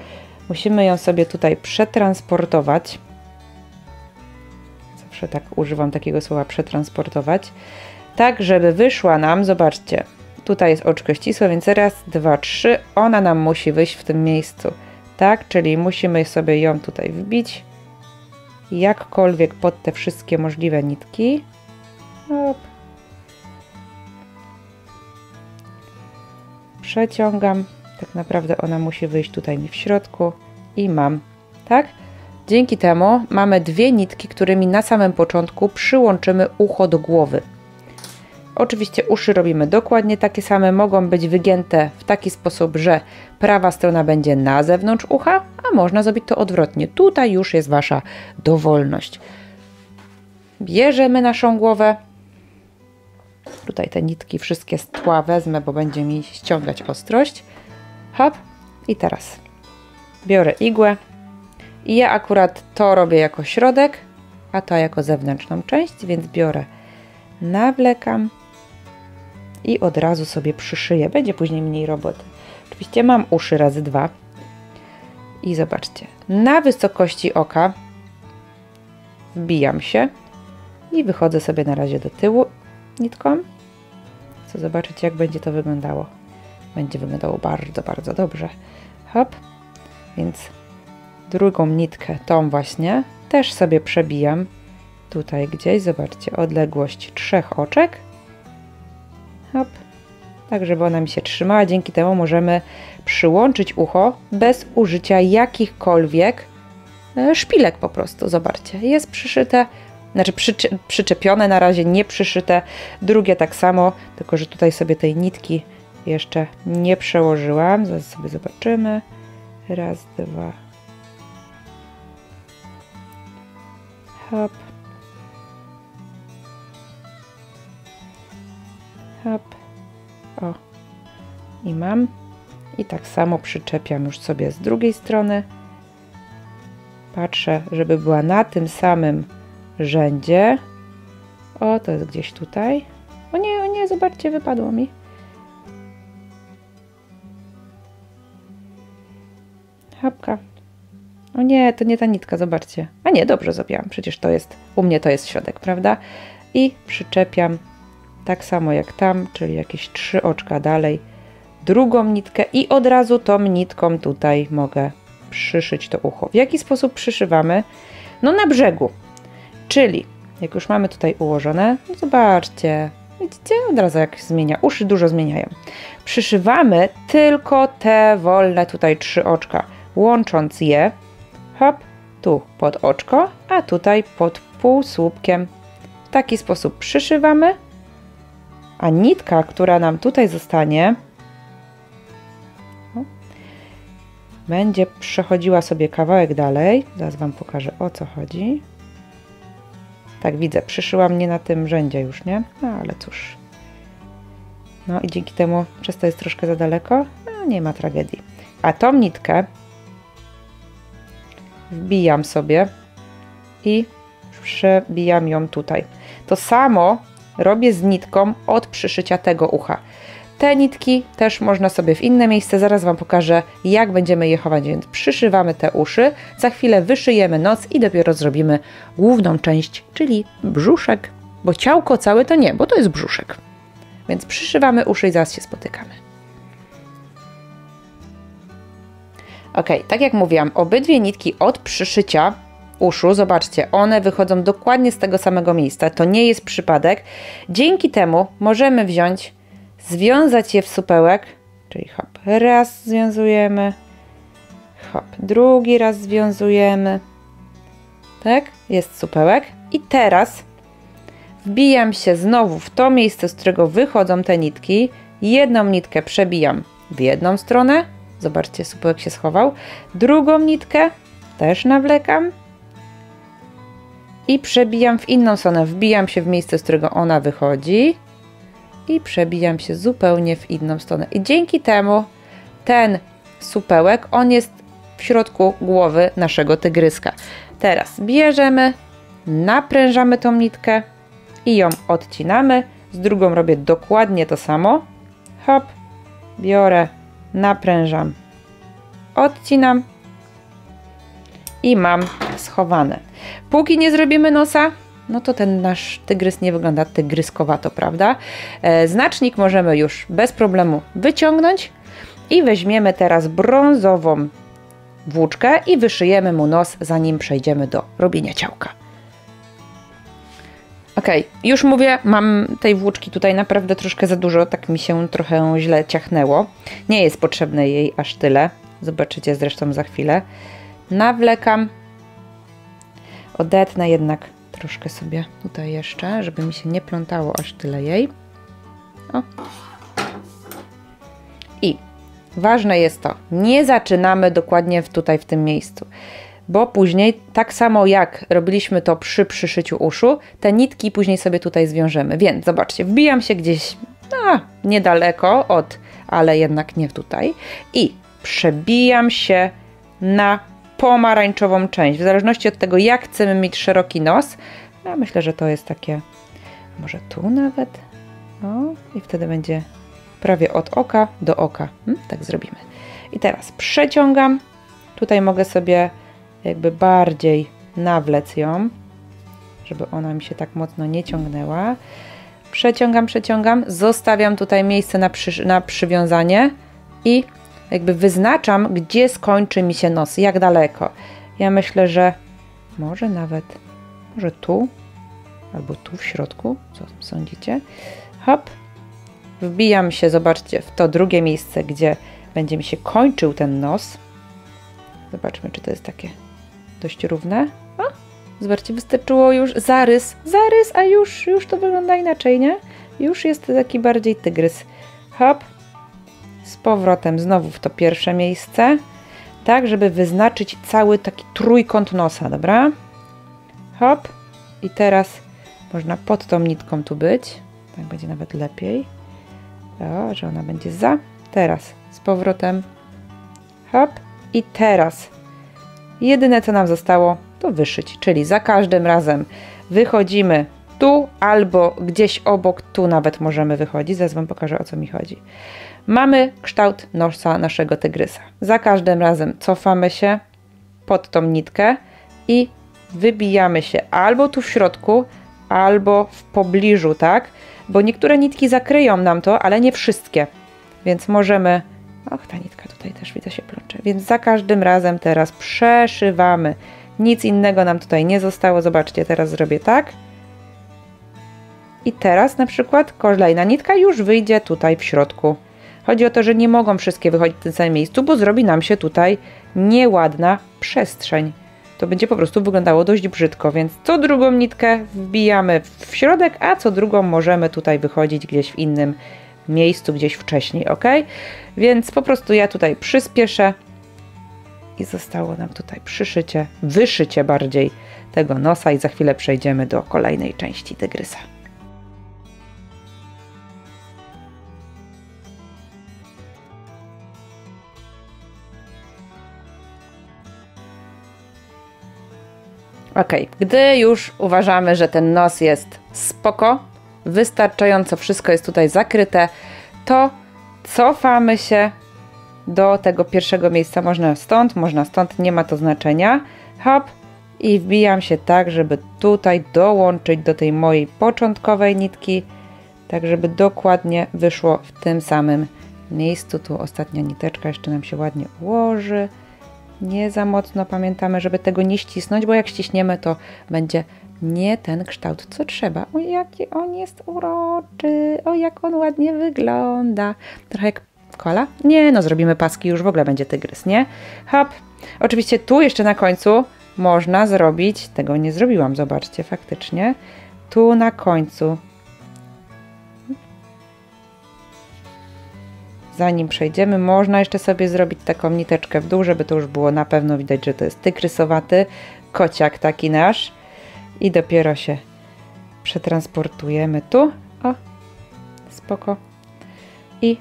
musimy ją sobie tutaj przetransportować. Zawsze tak używam takiego słowa przetransportować. Tak, żeby wyszła nam, zobaczcie, tutaj jest oczko ścisłe, więc raz, 2, 3, ona nam musi wyjść w tym miejscu. Tak, czyli musimy sobie ją tutaj wbić jakkolwiek pod te wszystkie możliwe nitki. Hop. Przeciągam. Tak naprawdę ona musi wyjść tutaj mi w środku i mam, tak? Dzięki temu mamy dwie nitki, którymi na samym początku przyłączymy ucho do głowy. Oczywiście uszy robimy dokładnie takie same, mogą być wygięte w taki sposób, że prawa strona będzie na zewnątrz ucha, a można zrobić to odwrotnie. Tutaj już jest Wasza dowolność. Bierzemy naszą głowę. Tutaj te nitki wszystkie z tła wezmę, bo będzie mi ściągać ostrość. Hop. I teraz biorę igłę i ja akurat to robię jako środek, a to jako zewnętrzną część, więc biorę, nawlekam i od razu sobie przyszyję. Będzie później mniej roboty. Oczywiście mam uszy razy 2. I zobaczcie, na wysokości oka wbijam się i wychodzę sobie na razie do tyłu nitką. Co zobaczycie, jak będzie to wyglądało. Będzie wyglądało bardzo, bardzo dobrze. Hop. Więc drugą nitkę, tą właśnie, też sobie przebijam. Tutaj gdzieś, zobaczcie, odległość 3 oczek. Hop. Tak, żeby ona mi się trzymała. Dzięki temu możemy przyłączyć ucho bez użycia jakichkolwiek szpilek po prostu. Zobaczcie, jest przyszyte, znaczy przyczepione na razie, nie przyszyte. Drugie tak samo, tylko że tutaj sobie tej nitki jeszcze nie przełożyłam. Zaraz sobie zobaczymy. Raz, 2. Hop. Hop. O. I mam. I tak samo przyczepiam już sobie z drugiej strony. Patrzę, żeby była na tym samym rzędzie. O, to jest gdzieś tutaj. O nie, zobaczcie, wypadło mi. Hopka. O nie, to nie ta nitka, zobaczcie. A nie, dobrze zrobiłam. Przecież to jest, u mnie to jest środek, prawda? I przyczepiam tak samo jak tam, czyli jakieś 3 oczka dalej, drugą nitkę i od razu tą nitką tutaj mogę przyszyć to ucho. W jaki sposób przyszywamy? No na brzegu. Czyli jak już mamy tutaj ułożone, no zobaczcie, widzicie? Od razu jak zmienia, uszy dużo zmieniają. Przyszywamy tylko te wolne tutaj 3 oczka, łącząc je, hop, tu pod oczko, a tutaj pod półsłupkiem. W taki sposób przyszywamy, a nitka, która nam tutaj zostanie, będzie przechodziła sobie kawałek dalej. Zaraz Wam pokażę, o co chodzi. Tak, widzę, przyszyłam nie na tym rzędzie już, nie? No ale cóż. No i dzięki temu, przez to jest troszkę za daleko, no nie ma tragedii. A tą nitkę wbijam sobie i przebijam ją tutaj. To samo robię z nitką od przyszycia tego ucha. Te nitki też można sobie w inne miejsce, zaraz Wam pokażę, jak będziemy je chować, więc przyszywamy te uszy, za chwilę wyszyjemy nos i dopiero zrobimy główną część, czyli brzuszek, bo ciałko całe to nie, bo to jest brzuszek. Więc przyszywamy uszy i zaraz się spotykamy. Ok, tak jak mówiłam, obydwie nitki od przyszycia uszu, zobaczcie, one wychodzą dokładnie z tego samego miejsca, to nie jest przypadek. Dzięki temu możemy wziąć, związać je w supełek, czyli hop, raz związujemy, hop, drugi raz związujemy, tak, jest supełek i teraz wbijam się znowu w to miejsce, z którego wychodzą te nitki, jedną nitkę przebijam w jedną stronę. Zobaczcie, supełek się schował. Drugą nitkę też nawlekam. I przebijam w inną stronę. Wbijam się w miejsce, z którego ona wychodzi. I przebijam się zupełnie w inną stronę. I dzięki temu ten supełek, on jest w środku głowy naszego tygryska. Teraz bierzemy, naprężamy tą nitkę i ją odcinamy. Z drugą robię dokładnie to samo. Hop, biorę, naprężam, odcinam i mam schowane. Póki nie zrobimy nosa, no to ten nasz tygrys nie wygląda tygryskowato, prawda? Znacznik możemy już bez problemu wyciągnąć i weźmiemy teraz brązową włóczkę i wyszyjemy mu nos, zanim przejdziemy do robienia ciałka. Ok, już mówię, mam tej włóczki tutaj naprawdę troszkę za dużo, tak mi się trochę źle ciachnęło. Nie jest potrzebne jej aż tyle, zobaczycie zresztą za chwilę. Nawlekam, odetnę jednak troszkę sobie tutaj jeszcze, żeby mi się nie plątało aż tyle jej. O. I ważne jest to, nie zaczynamy dokładnie tutaj w tym miejscu, bo później, tak samo jak robiliśmy to przy przyszyciu uszu, te nitki później sobie tutaj zwiążemy. Więc zobaczcie, wbijam się gdzieś niedaleko ale jednak nie tutaj i przebijam się na pomarańczową część. W zależności od tego, jak chcemy mieć szeroki nos, ja myślę, że to jest takie, może tu nawet, i wtedy będzie prawie od oka do oka. Tak zrobimy. I teraz przeciągam. Tutaj mogę sobie jakby bardziej nawlec ją, żeby ona mi się tak mocno nie ciągnęła. Przeciągam, zostawiam tutaj miejsce na przywiązanie i jakby wyznaczam, gdzie skończy mi się nos, jak daleko. Ja myślę, że może tu, albo tu w środku, co sądzicie? Hop, wbijam się, zobaczcie, w to drugie miejsce, gdzie będzie mi się kończył ten nos. Zobaczmy, czy to jest takie dość równe. O, zobaczcie, wystarczyło już zarys, a już to wygląda inaczej, nie? Już jest taki bardziej tygrys. Hop, z powrotem znowu w to pierwsze miejsce, tak, żeby wyznaczyć cały taki trójkąt nosa, dobra? Hop, i teraz można pod tą nitką tu być, tak będzie nawet lepiej. O, że ona będzie za. Teraz z powrotem. Hop, i teraz jedyne, co nam zostało, to wyszyć, czyli za każdym razem wychodzimy tu albo gdzieś obok, tu nawet możemy wychodzić. Zaraz Wam pokażę, o co mi chodzi. Mamy kształt nosa naszego tygrysa. Za każdym razem cofamy się pod tą nitkę i wybijamy się albo tu w środku, albo w pobliżu, tak? Bo niektóre nitki zakryją nam to, ale nie wszystkie. Więc możemy... Och, ta nitka tutaj też widzę się plącze. Więc za każdym razem teraz przeszywamy. Nic innego nam tutaj nie zostało. Zobaczcie, teraz zrobię tak. I teraz na przykład kolejna nitka już wyjdzie tutaj w środku. Chodzi o to, że nie mogą wszystkie wychodzić w tym samym miejscu, bo zrobi nam się tutaj nieładna przestrzeń. To będzie po prostu wyglądało dość brzydko, więc co drugą nitkę wbijamy w środek, a co drugą możemy tutaj wychodzić gdzieś w innym miejscu, gdzieś wcześniej, ok? Więc po prostu ja tutaj przyspieszę i zostało nam tutaj przyszycie, wyszycie bardziej tego nosa i za chwilę przejdziemy do kolejnej części tygrysa. Ok, gdy już uważamy, że ten nos jest spoko, wystarczająco wszystko jest tutaj zakryte, to cofamy się do tego pierwszego miejsca. Można stąd, nie ma to znaczenia. Hop, i wbijam się tak, żeby tutaj dołączyć do tej mojej początkowej nitki, tak żeby dokładnie wyszło w tym samym miejscu. Tu ostatnia niteczka jeszcze nam się ładnie ułoży. Nie za mocno pamiętamy, żeby tego nie ścisnąć, bo jak ściśniemy, to będzie nie ten kształt, co trzeba. O, jaki on jest uroczy, o, jak on ładnie wygląda. Trochę jak koala? Nie, no zrobimy paski, już w ogóle będzie tygrys, nie? Hop. Oczywiście tu jeszcze na końcu można zrobić, tego nie zrobiłam, zobaczcie, faktycznie. Tu na końcu zanim przejdziemy, można jeszcze sobie zrobić taką niteczkę w dół, żeby to już było na pewno widać, że to jest tygrysowaty kociak taki nasz. I dopiero się przetransportujemy tu. O, spoko. I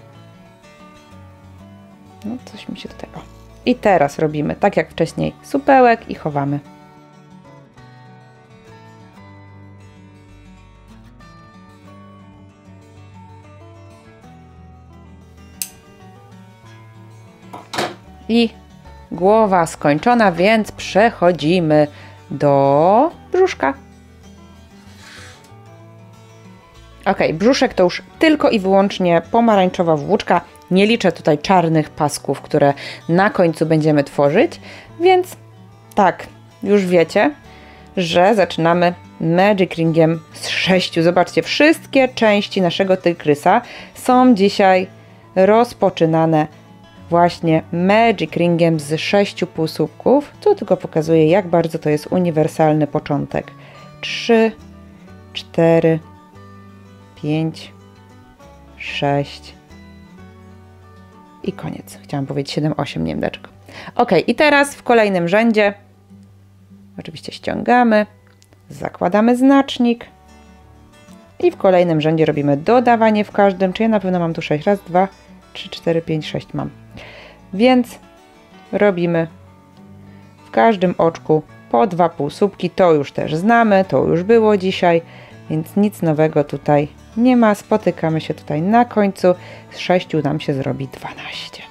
no coś mi się tutaj... O. I teraz robimy tak jak wcześniej supełek i chowamy. I głowa skończona, więc przechodzimy do brzuszka. Ok, brzuszek to już tylko i wyłącznie pomarańczowa włóczka. Nie liczę tutaj czarnych pasków, które na końcu będziemy tworzyć, więc tak, już wiecie, że zaczynamy Magic Ringiem z 6. Zobaczcie, wszystkie części naszego tygrysa są dzisiaj rozpoczynane właśnie Magic Ringiem z 6 półsłupków. Tu tylko pokazuję, jak bardzo to jest uniwersalny początek. 3, 4, 5, 6 i koniec. Chciałam powiedzieć 7, 8, nie wiem dlaczego. Ok, i teraz w kolejnym rzędzie oczywiście ściągamy, zakładamy znacznik i w kolejnym rzędzie robimy dodawanie w każdym, czy ja na pewno mam tu 6, raz, 2, 3, 4, 5, 6 mam. Więc robimy w każdym oczku po 2 półsłupki, to już też znamy, to już było dzisiaj, więc nic nowego tutaj nie ma. Spotykamy się tutaj na końcu, z 6 nam się zrobi 12.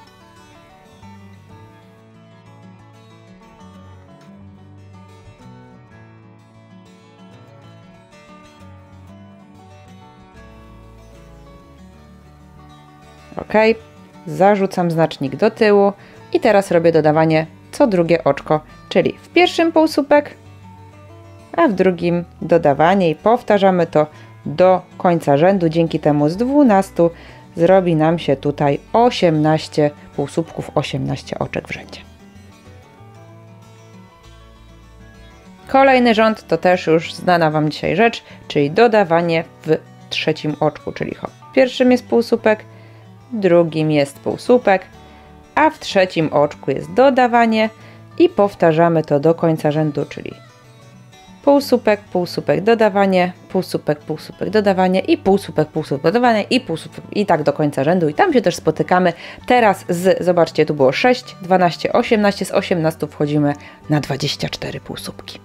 Ok, zarzucam znacznik do tyłu i teraz robię dodawanie co drugie oczko, czyli w pierwszym półsłupek, a w drugim dodawanie i powtarzamy to do końca rzędu. Dzięki temu z 12 zrobi nam się tutaj 18 półsłupków, 18 oczek w rzędzie. Kolejny rząd to też już znana Wam dzisiaj rzecz, czyli dodawanie w trzecim oczku, czyli w pierwszym jest półsłupek, w drugim jest półsłupek, a w trzecim oczku jest dodawanie i powtarzamy to do końca rzędu, czyli półsłupek, półsłupek, dodawanie, półsłupek, półsłupek, dodawanie i półsłupek, półsłupek, dodawanie i półsłupek i tak do końca rzędu i tam się też spotykamy. Teraz zobaczcie, tu było 6, 12, 18, z 18 wchodzimy na 24 półsłupki.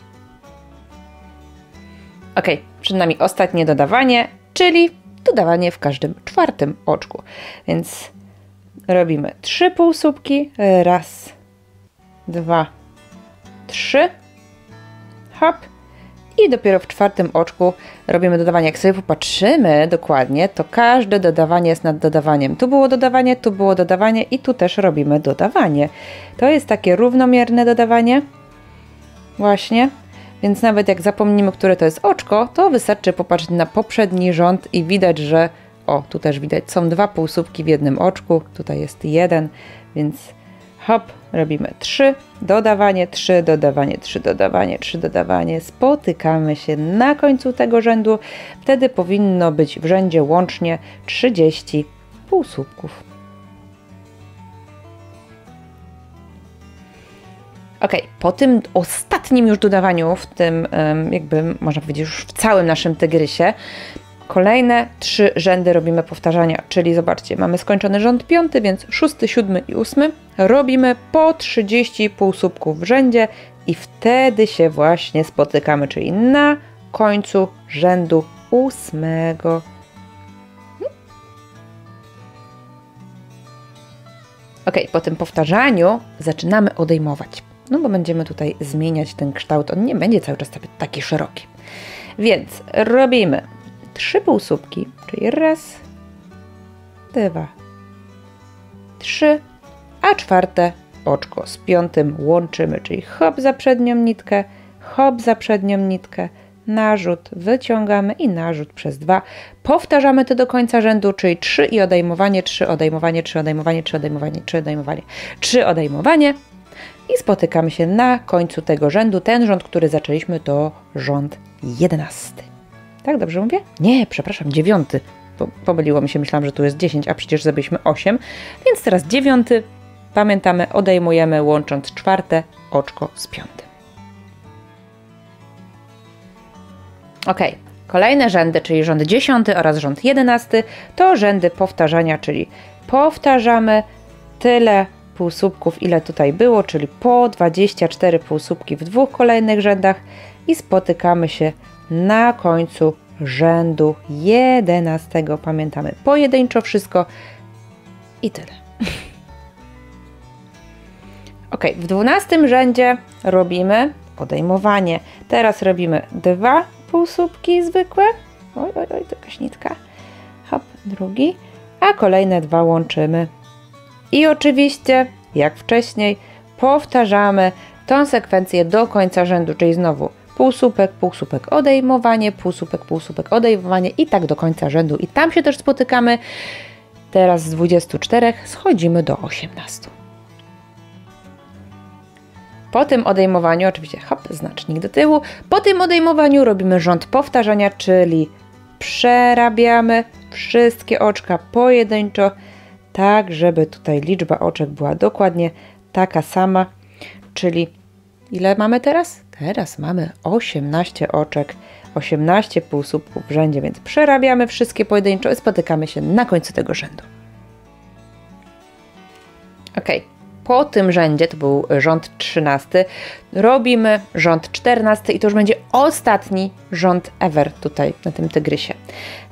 Ok, przed nami ostatnie dodawanie, czyli dodawanie w każdym czwartym oczku. Więc robimy 3 półsłupki, raz, 2, 3, hop. I dopiero w czwartym oczku robimy dodawanie. Jak sobie popatrzymy dokładnie, to każde dodawanie jest nad dodawaniem. Tu było dodawanie i tu też robimy dodawanie. To jest takie równomierne dodawanie. Właśnie. Więc nawet jak zapomnimy, które to jest oczko, to wystarczy popatrzeć na poprzedni rząd i widać, że o, tu też widać, są 2 półsłupki w jednym oczku. Tutaj jest 1, więc hop, robimy 3, dodawanie, 3, dodawanie, 3, dodawanie, 3, dodawanie. Spotykamy się na końcu tego rzędu. Wtedy powinno być w rzędzie łącznie 30 półsłupków. Ok, po tym ostatnim już dodawaniu, w tym jakby można powiedzieć już w całym naszym tygrysie, kolejne 3 rzędy robimy powtarzania, czyli zobaczcie, mamy skończony rząd 5, więc 6, 7 i 8 robimy po 30 półsłupków w rzędzie i wtedy się właśnie spotykamy, czyli na końcu rzędu 8. Ok, po tym powtarzaniu zaczynamy odejmować, no bo będziemy tutaj zmieniać ten kształt, on nie będzie cały czas taki szeroki. Więc robimy 3 półsłupki, czyli raz, 2, 3, a czwarte oczko z 5 łączymy, czyli hop za przednią nitkę, hop za przednią nitkę, narzut, wyciągamy i narzut przez 2. Powtarzamy to do końca rzędu, czyli 3 i odejmowanie, 3 odejmowanie, 3 odejmowanie, 3 odejmowanie, 3 odejmowanie, 3 odejmowanie i spotykamy się na końcu tego rzędu. Ten rząd, który zaczęliśmy, to rząd 11. Tak, dobrze mówię? Nie, przepraszam, 9. pomyliło mi się, myślałam, że tu jest 10, a przecież zrobiliśmy 8, więc teraz 9, pamiętamy, odejmujemy łącząc 4 oczko z 5. Ok, kolejne rzędy, czyli rząd 10 oraz rząd 11 to rzędy powtarzania, czyli powtarzamy tyle półsłupków, ile tutaj było, czyli po 24 półsłupki w 2 kolejnych rzędach i spotykamy się na końcu rzędu 11. Pamiętamy pojedynczo wszystko i tyle. Ok, w 12 rzędzie robimy odejmowanie. Teraz robimy 2 półsłupki zwykłe. Oj, to jakaś nitka. Hop, drugi. A kolejne 2 łączymy. I oczywiście, jak wcześniej, powtarzamy tą sekwencję do końca rzędu, czyli znowu półsłupek, półsłupek, odejmowanie, półsłupek, półsłupek, odejmowanie i tak do końca rzędu. I tam się też spotykamy. Teraz z 24 schodzimy do 18. Po tym odejmowaniu, oczywiście hop, znacznik do tyłu, po tym odejmowaniu robimy rząd powtarzania, czyli przerabiamy wszystkie oczka pojedynczo, tak żeby tutaj liczba oczek była dokładnie taka sama, czyli ile mamy teraz? Teraz mamy 18 oczek, 18 półsłupków w rzędzie, więc przerabiamy wszystkie pojedynczo i spotykamy się na końcu tego rzędu. Ok. Po tym rzędzie, to był rząd 13, robimy rząd 14 i to już będzie ostatni rząd ever tutaj na tym tygrysie.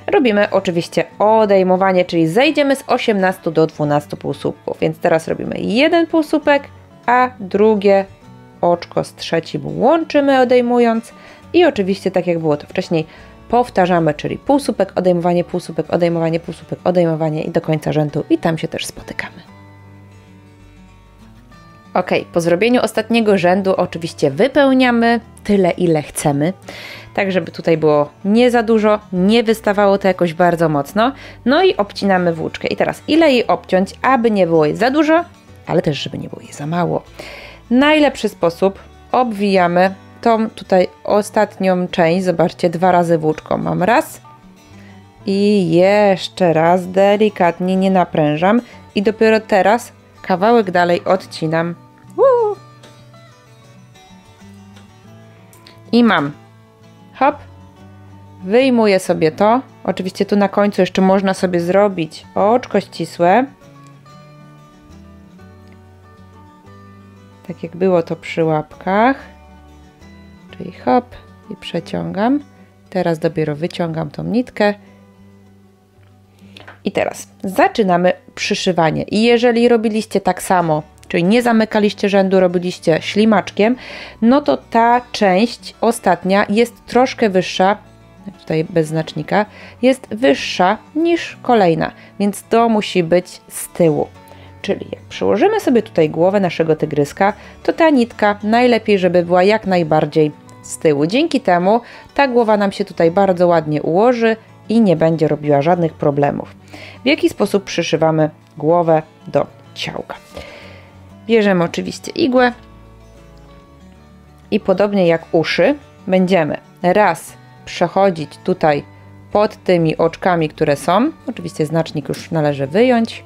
Robimy oczywiście odejmowanie, czyli zejdziemy z 18 do 12 półsłupków, więc teraz robimy jeden półsłupek, a drugie oczko z trzecim łączymy odejmując i oczywiście tak jak było to wcześniej powtarzamy, czyli półsłupek, odejmowanie, półsłupek, odejmowanie, półsłupek, odejmowanie i do końca rzędu i tam się też spotykamy. Ok, po zrobieniu ostatniego rzędu oczywiście wypełniamy tyle, ile chcemy, tak żeby tutaj było nie za dużo, nie wystawało to jakoś bardzo mocno. No i obcinamy włóczkę. I teraz ile jej obciąć, aby nie było jej za dużo, ale też żeby nie było jej za mało. Najlepszy sposób, obwijamy tą tutaj ostatnią część, zobaczcie, 2 razy włóczką. Mam raz i jeszcze raz, delikatnie, nie naprężam i dopiero teraz kawałek dalej odcinam. I mam. Hop. Wyjmuję sobie to. Oczywiście tu na końcu jeszcze można sobie zrobić oczko ścisłe. Tak jak było to przy łapkach. Czyli hop i przeciągam. Teraz dopiero wyciągam tą nitkę. I teraz zaczynamy przyszywanie. I jeżeli robiliście tak samo, czyli nie zamykaliście rzędu, robiliście ślimaczkiem, no to ta część ostatnia jest troszkę wyższa, tutaj bez znacznika, jest wyższa niż kolejna, więc to musi być z tyłu. Czyli jak przyłożymy sobie tutaj głowę naszego tygryska, to ta nitka najlepiej, żeby była jak najbardziej z tyłu. Dzięki temu ta głowa nam się tutaj bardzo ładnie ułoży i nie będzie robiła żadnych problemów. W jaki sposób przyszywamy głowę do ciałka? Bierzemy oczywiście igłę i podobnie jak uszy będziemy raz przechodzić tutaj pod tymi oczkami, które są. Oczywiście znacznik już należy wyjąć.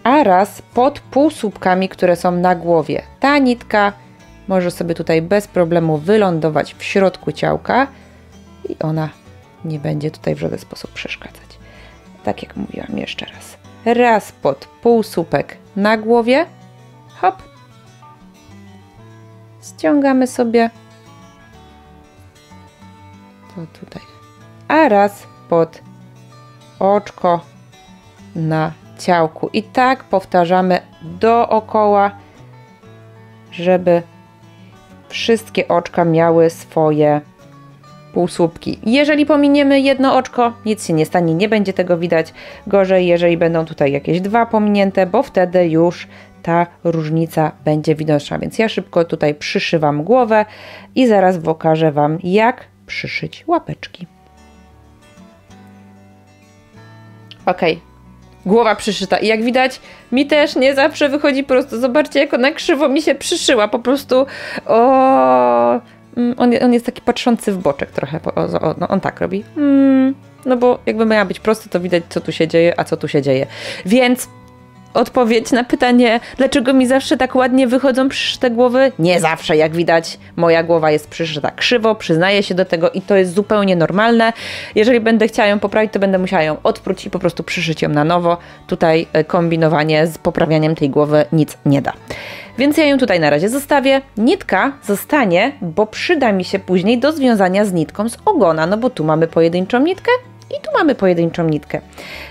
A raz pod półsłupkami, które są na głowie. Ta nitka może sobie tutaj bez problemu wylądować w środku ciałka i ona nie będzie tutaj w żaden sposób przeszkadzać. Tak jak mówiłam jeszcze raz. Raz pod półsłupek na głowie. Hop. Ściągamy sobie. To tutaj. A raz pod oczko na ciałku. I tak powtarzamy dookoła, żeby wszystkie oczka miały swoje półsłupki. Jeżeli pominiemy jedno oczko, nic się nie stanie, nie będzie tego widać. Gorzej, jeżeli będą tutaj jakieś 2 pominięte, bo wtedy już ta różnica będzie widoczna. Więc ja szybko tutaj przyszywam głowę i zaraz pokażę Wam, jak przyszyć łapeczki. Ok, głowa przyszyta i jak widać, mi też nie zawsze wychodzi prosto. Zobaczcie, jak ona krzywo mi się przyszyła. Po prostu on jest taki patrzący w boczek trochę. No, on tak robi. no bo jakby miała być prosto, to widać, co tu się dzieje, a co tu się dzieje. Więc odpowiedź na pytanie, dlaczego mi zawsze tak ładnie wychodzą przyszyte głowy? Nie zawsze, jak widać, moja głowa jest przyszyta krzywo, przyznaję się do tego i to jest zupełnie normalne. Jeżeli będę chciała ją poprawić, to będę musiała ją odpróć i po prostu przyszyć ją na nowo. Tutaj kombinowanie z poprawianiem tej głowy nic nie da. Więc ja ją tutaj na razie zostawię. Nitka zostanie, bo przyda mi się później do związania z nitką z ogona, no bo tu mamy pojedynczą nitkę i tu mamy pojedynczą nitkę.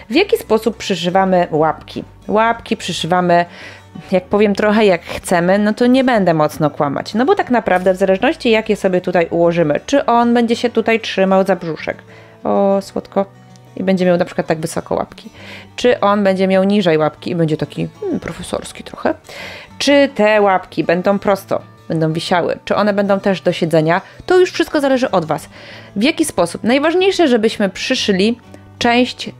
W jaki sposób przyszywamy łapki? Łapki przyszywamy, jak powiem, trochę jak chcemy, no to nie będę mocno kłamać. No bo tak naprawdę w zależności jakie sobie tutaj ułożymy, czy on będzie się tutaj trzymał za brzuszek, o słodko, i będzie miał na przykład tak wysoko łapki, czy on będzie miał niżej łapki i będzie taki profesorski trochę, czy te łapki będą prosto, będą wisiały, czy one będą też do siedzenia, to już wszystko zależy od Was. W jaki sposób? Najważniejsze, żebyśmy przyszyli część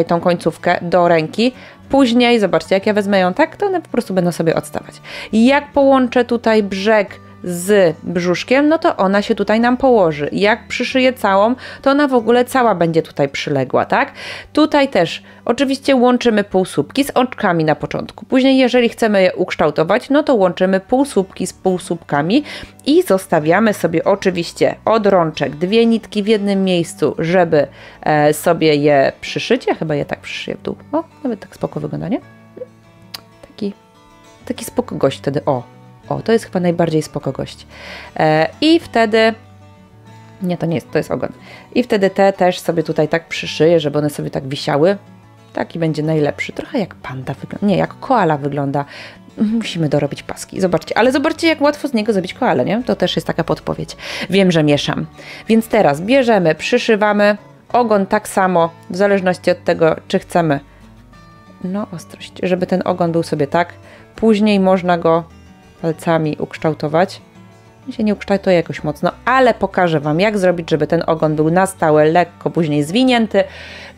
tą końcówkę do ręki. Później, zobaczcie, jak ja wezmę ją tak, to one po prostu będą sobie odstawać. Jak połączę tutaj brzeg z brzuszkiem, no to ona się tutaj nam położy. Jak przyszyję całą, to ona w ogóle cała będzie tutaj przyległa, tak? Tutaj też oczywiście łączymy półsłupki z oczkami na początku. Później, jeżeli chcemy je ukształtować, no to łączymy półsłupki z półsłupkami i zostawiamy sobie oczywiście od rączek 2 nitki w jednym miejscu, żeby sobie je przyszyć. Ja chyba je tak przyszyję w dół. O, nawet tak spoko wygląda, nie? Taki spoko gość wtedy, o, to jest chyba najbardziej spoko gość. I wtedy, nie, to nie jest, to jest ogon. I wtedy te też sobie tutaj tak przyszyję, żeby one sobie tak wisiały. Taki będzie najlepszy. Trochę jak panda wygląda, nie, jak koala wygląda. Musimy dorobić paski. Zobaczcie, ale zobaczcie, jak łatwo z niego zrobić koalę, nie? To też jest taka podpowiedź. Wiem, że mieszam. Więc teraz bierzemy, przyszywamy ogon tak samo, w zależności od tego, czy chcemy, no ostrość, żeby ten ogon był sobie tak. Później można go palcami ukształtować. Się nie ukształtuje jakoś mocno, ale pokażę Wam, jak zrobić, żeby ten ogon był na stałe, lekko później zwinięty,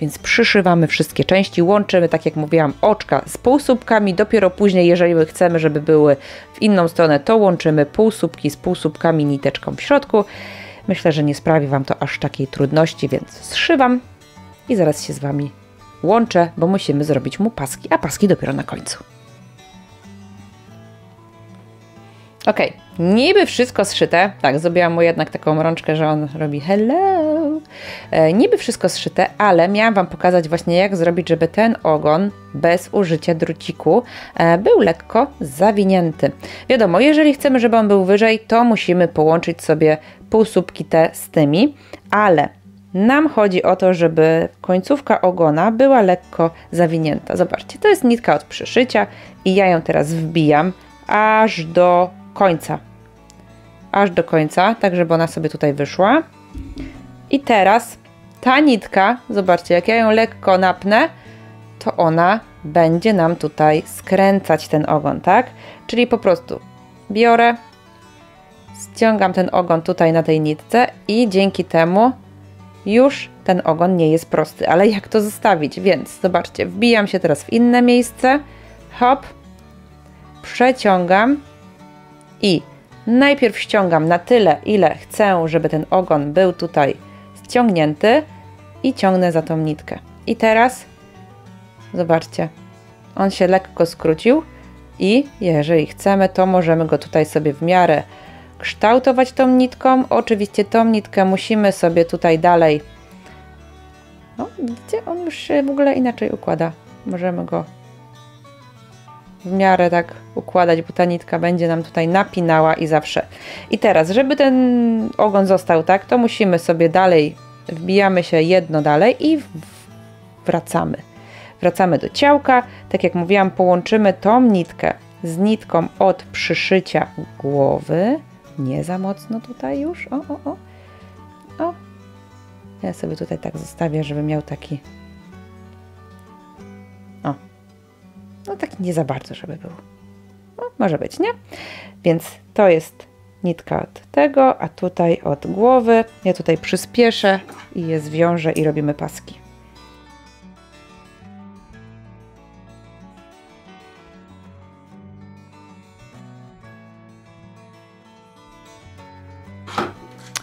więc przyszywamy wszystkie części, łączymy, tak jak mówiłam, oczka z półsłupkami, dopiero później, jeżeli my chcemy, żeby były w inną stronę, to łączymy półsłupki z półsłupkami, niteczką w środku. Myślę, że nie sprawi Wam to aż takiej trudności, więc zszywam i zaraz się z Wami łączę, bo musimy zrobić mu paski, a paski dopiero na końcu. Ok, niby wszystko zszyte, tak, zrobiłam mu jednak taką rączkę, że on robi hello, niby wszystko zszyte, ale miałam Wam pokazać właśnie, jak zrobić, żeby ten ogon bez użycia druciku był lekko zawinięty. Wiadomo, jeżeli chcemy, żeby on był wyżej, to musimy połączyć sobie półsłupki te z tymi, ale nam chodzi o to, żeby końcówka ogona była lekko zawinięta. Zobaczcie, to jest nitka od przyszycia i ja ją teraz wbijam aż do końca, tak żeby ona sobie tutaj wyszła. I teraz ta nitka, zobaczcie, jak ja ją lekko napnę, to ona będzie nam tutaj skręcać ten ogon, tak? Czyli po prostu biorę, ściągam ten ogon tutaj na tej nitce i dzięki temu już ten ogon nie jest prosty. Ale jak to zostawić? Więc zobaczcie, wbijam się teraz w inne miejsce, hop, przeciągam i najpierw ściągam na tyle, ile chcę, żeby ten ogon był tutaj ściągnięty i ciągnę za tą nitkę. I teraz zobaczcie, on się lekko skrócił i jeżeli chcemy, to możemy go tutaj sobie w miarę kształtować tą nitką. Oczywiście tą nitkę musimy sobie tutaj dalej, no widzicie, on już się w ogóle inaczej układa. Możemy go w miarę tak układać, bo ta nitka będzie nam tutaj napinała i zawsze. I teraz, żeby ten ogon został tak, to musimy sobie dalej, wbijamy się jedno dalej i wracamy. Wracamy do ciałka. Tak jak mówiłam, połączymy tą nitkę z nitką od przyszycia głowy. Nie za mocno tutaj już. O. Ja sobie tutaj tak zostawię, żeby miał taki... No taki nie za bardzo, żeby był. No, może być, nie? Więc to jest nitka od tego, a tutaj od głowy. Ja tutaj przyspieszę i je zwiążę i robimy paski.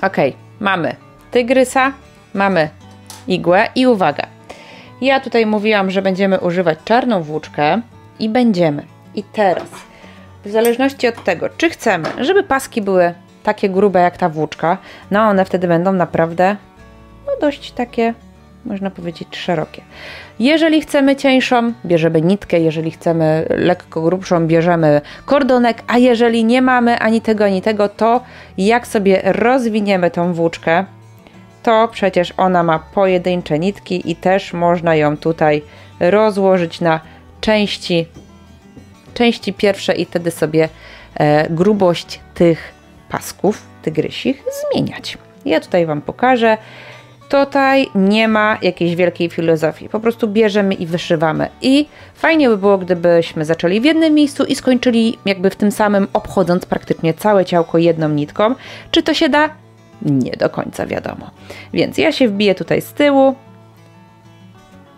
Ok, mamy tygrysa, mamy igłę i uwaga, ja tutaj mówiłam, że będziemy używać czarną włóczkę i będziemy. I teraz, w zależności od tego, czy chcemy, żeby paski były takie grube jak ta włóczka, no one wtedy będą naprawdę dość takie, można powiedzieć, szerokie. Jeżeli chcemy cieńszą, bierzemy nitkę, jeżeli chcemy lekko grubszą, bierzemy kordonek, a jeżeli nie mamy ani tego, to jak sobie rozwiniemy tą włóczkę, to przecież ona ma pojedyncze nitki i też można ją tutaj rozłożyć na części pierwsze i wtedy sobie grubość tych pasków tygrysich zmieniać. Ja tutaj Wam pokażę. Tutaj nie ma jakiejś wielkiej filozofii. Po prostu bierzemy i wyszywamy. I fajnie by było, gdybyśmy zaczęli w jednym miejscu i skończyli jakby w tym samym, obchodząc praktycznie całe ciałko jedną nitką. Czy to się da? Nie do końca wiadomo. Więc ja się wbiję tutaj z tyłu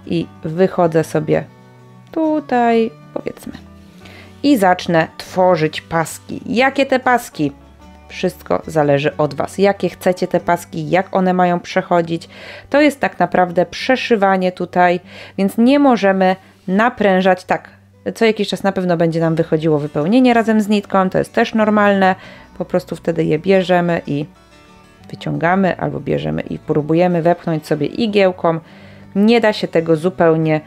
i wychodzę sobie tutaj, powiedzmy. I zacznę tworzyć paski. Jakie te paski? Wszystko zależy od Was. Jakie chcecie te paski, jak one mają przechodzić. To jest tak naprawdę przeszywanie tutaj, więc nie możemy naprężać. Tak, co jakiś czas na pewno będzie nam wychodziło wypełnienie razem z nitką. To jest też normalne. Po prostu wtedy je bierzemy i wyciągamy, albo bierzemy i próbujemy wepchnąć sobie igiełką. Nie da się tego zupełnie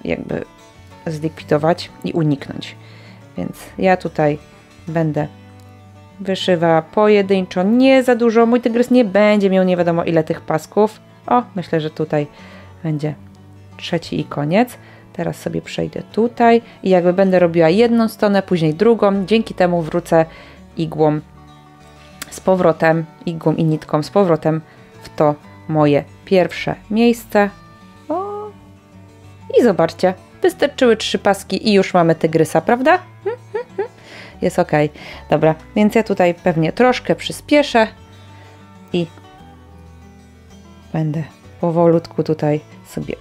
jakby zlikwidować i uniknąć. Więc ja tutaj będę wyszywała pojedynczo, nie za dużo. Mój tygrys nie będzie miał nie wiadomo ile tych pasków. O, myślę, że tutaj będzie trzeci i koniec. Teraz sobie przejdę tutaj i jakby będę robiła jedną stronę, później drugą. Dzięki temu wrócę igłą z powrotem, igłą i nitką z powrotem w to moje pierwsze miejsce. O, i zobaczcie, wystarczyły 3 paski i już mamy tygrysa, prawda? Jest ok. Dobra, więc ja tutaj pewnie troszkę przyspieszę i będę powolutku tutaj sobie...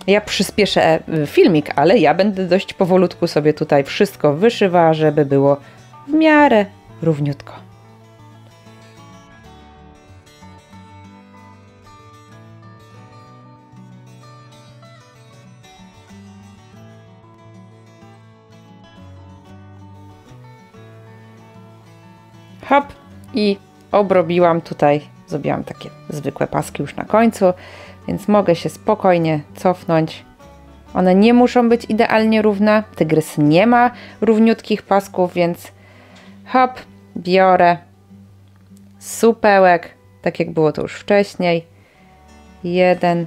Ja przyspieszę filmik, ale ja będę dość powolutku sobie tutaj wszystko wyszywała, żeby było w miarę równiutko. Hop i obrobiłam tutaj, zrobiłam takie zwykłe paski już na końcu, więc mogę się spokojnie cofnąć. One nie muszą być idealnie równe, tygrys nie ma równiutkich pasków, więc hop, biorę supełek, tak jak było to już wcześniej. Jeden,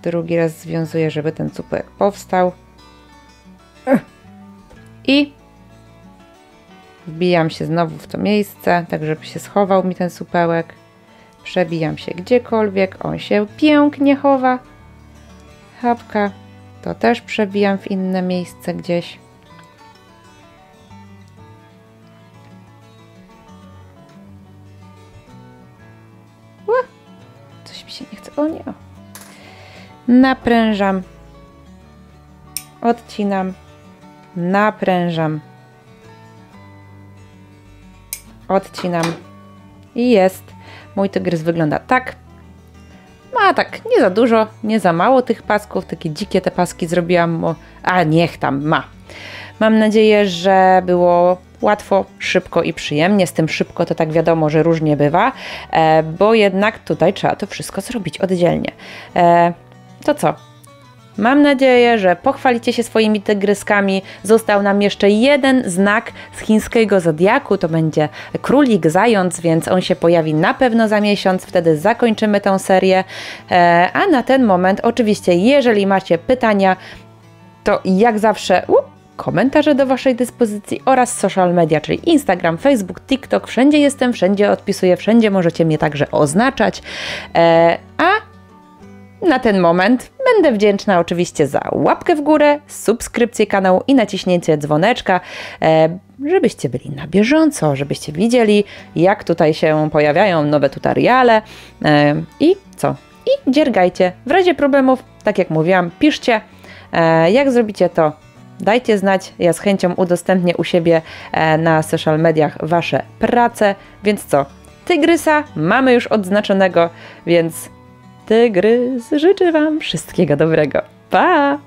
drugi raz związuję, żeby ten supełek powstał. I wbijam się znowu w to miejsce, tak żeby się schował mi ten supełek. Przebijam się gdziekolwiek, on się pięknie chowa. Hopka, to też przebijam w inne miejsce gdzieś. Coś mi się nie chce, o nie. Naprężam, odcinam, naprężam, odcinam i jest. Mój tygrys wygląda tak. Ma tak nie za dużo, nie za mało tych pasków. Takie dzikie te paski zrobiłam mu, a niech tam ma. Mam nadzieję, że było łatwo, szybko i przyjemnie. Z tym szybko to tak wiadomo, że różnie bywa, bo jednak tutaj trzeba to wszystko zrobić oddzielnie. To co? Mam nadzieję, że pochwalicie się swoimi tygryskami. Został nam jeszcze jeden znak z chińskiego zodiaku. To będzie królik, zając, więc on się pojawi na pewno za miesiąc. Wtedy zakończymy tę serię. A na ten moment oczywiście, jeżeli macie pytania, to jak zawsze komentarze do Waszej dyspozycji oraz social media, czyli Instagram, Facebook, TikTok. Wszędzie jestem, wszędzie odpisuję, wszędzie możecie mnie także oznaczać. A na ten moment będę wdzięczna oczywiście za łapkę w górę, subskrypcję kanału i naciśnięcie dzwoneczka, żebyście byli na bieżąco, żebyście widzieli, jak tutaj się pojawiają nowe tutoriale i co? I dziergajcie. W razie problemów, tak jak mówiłam, piszcie. Jak zrobicie to, dajcie znać. Ja z chęcią udostępnię u siebie na social mediach Wasze prace. Więc co? Tygrysa mamy już odznaczonego, więc Tygrys życzy Wam wszystkiego dobrego. Pa!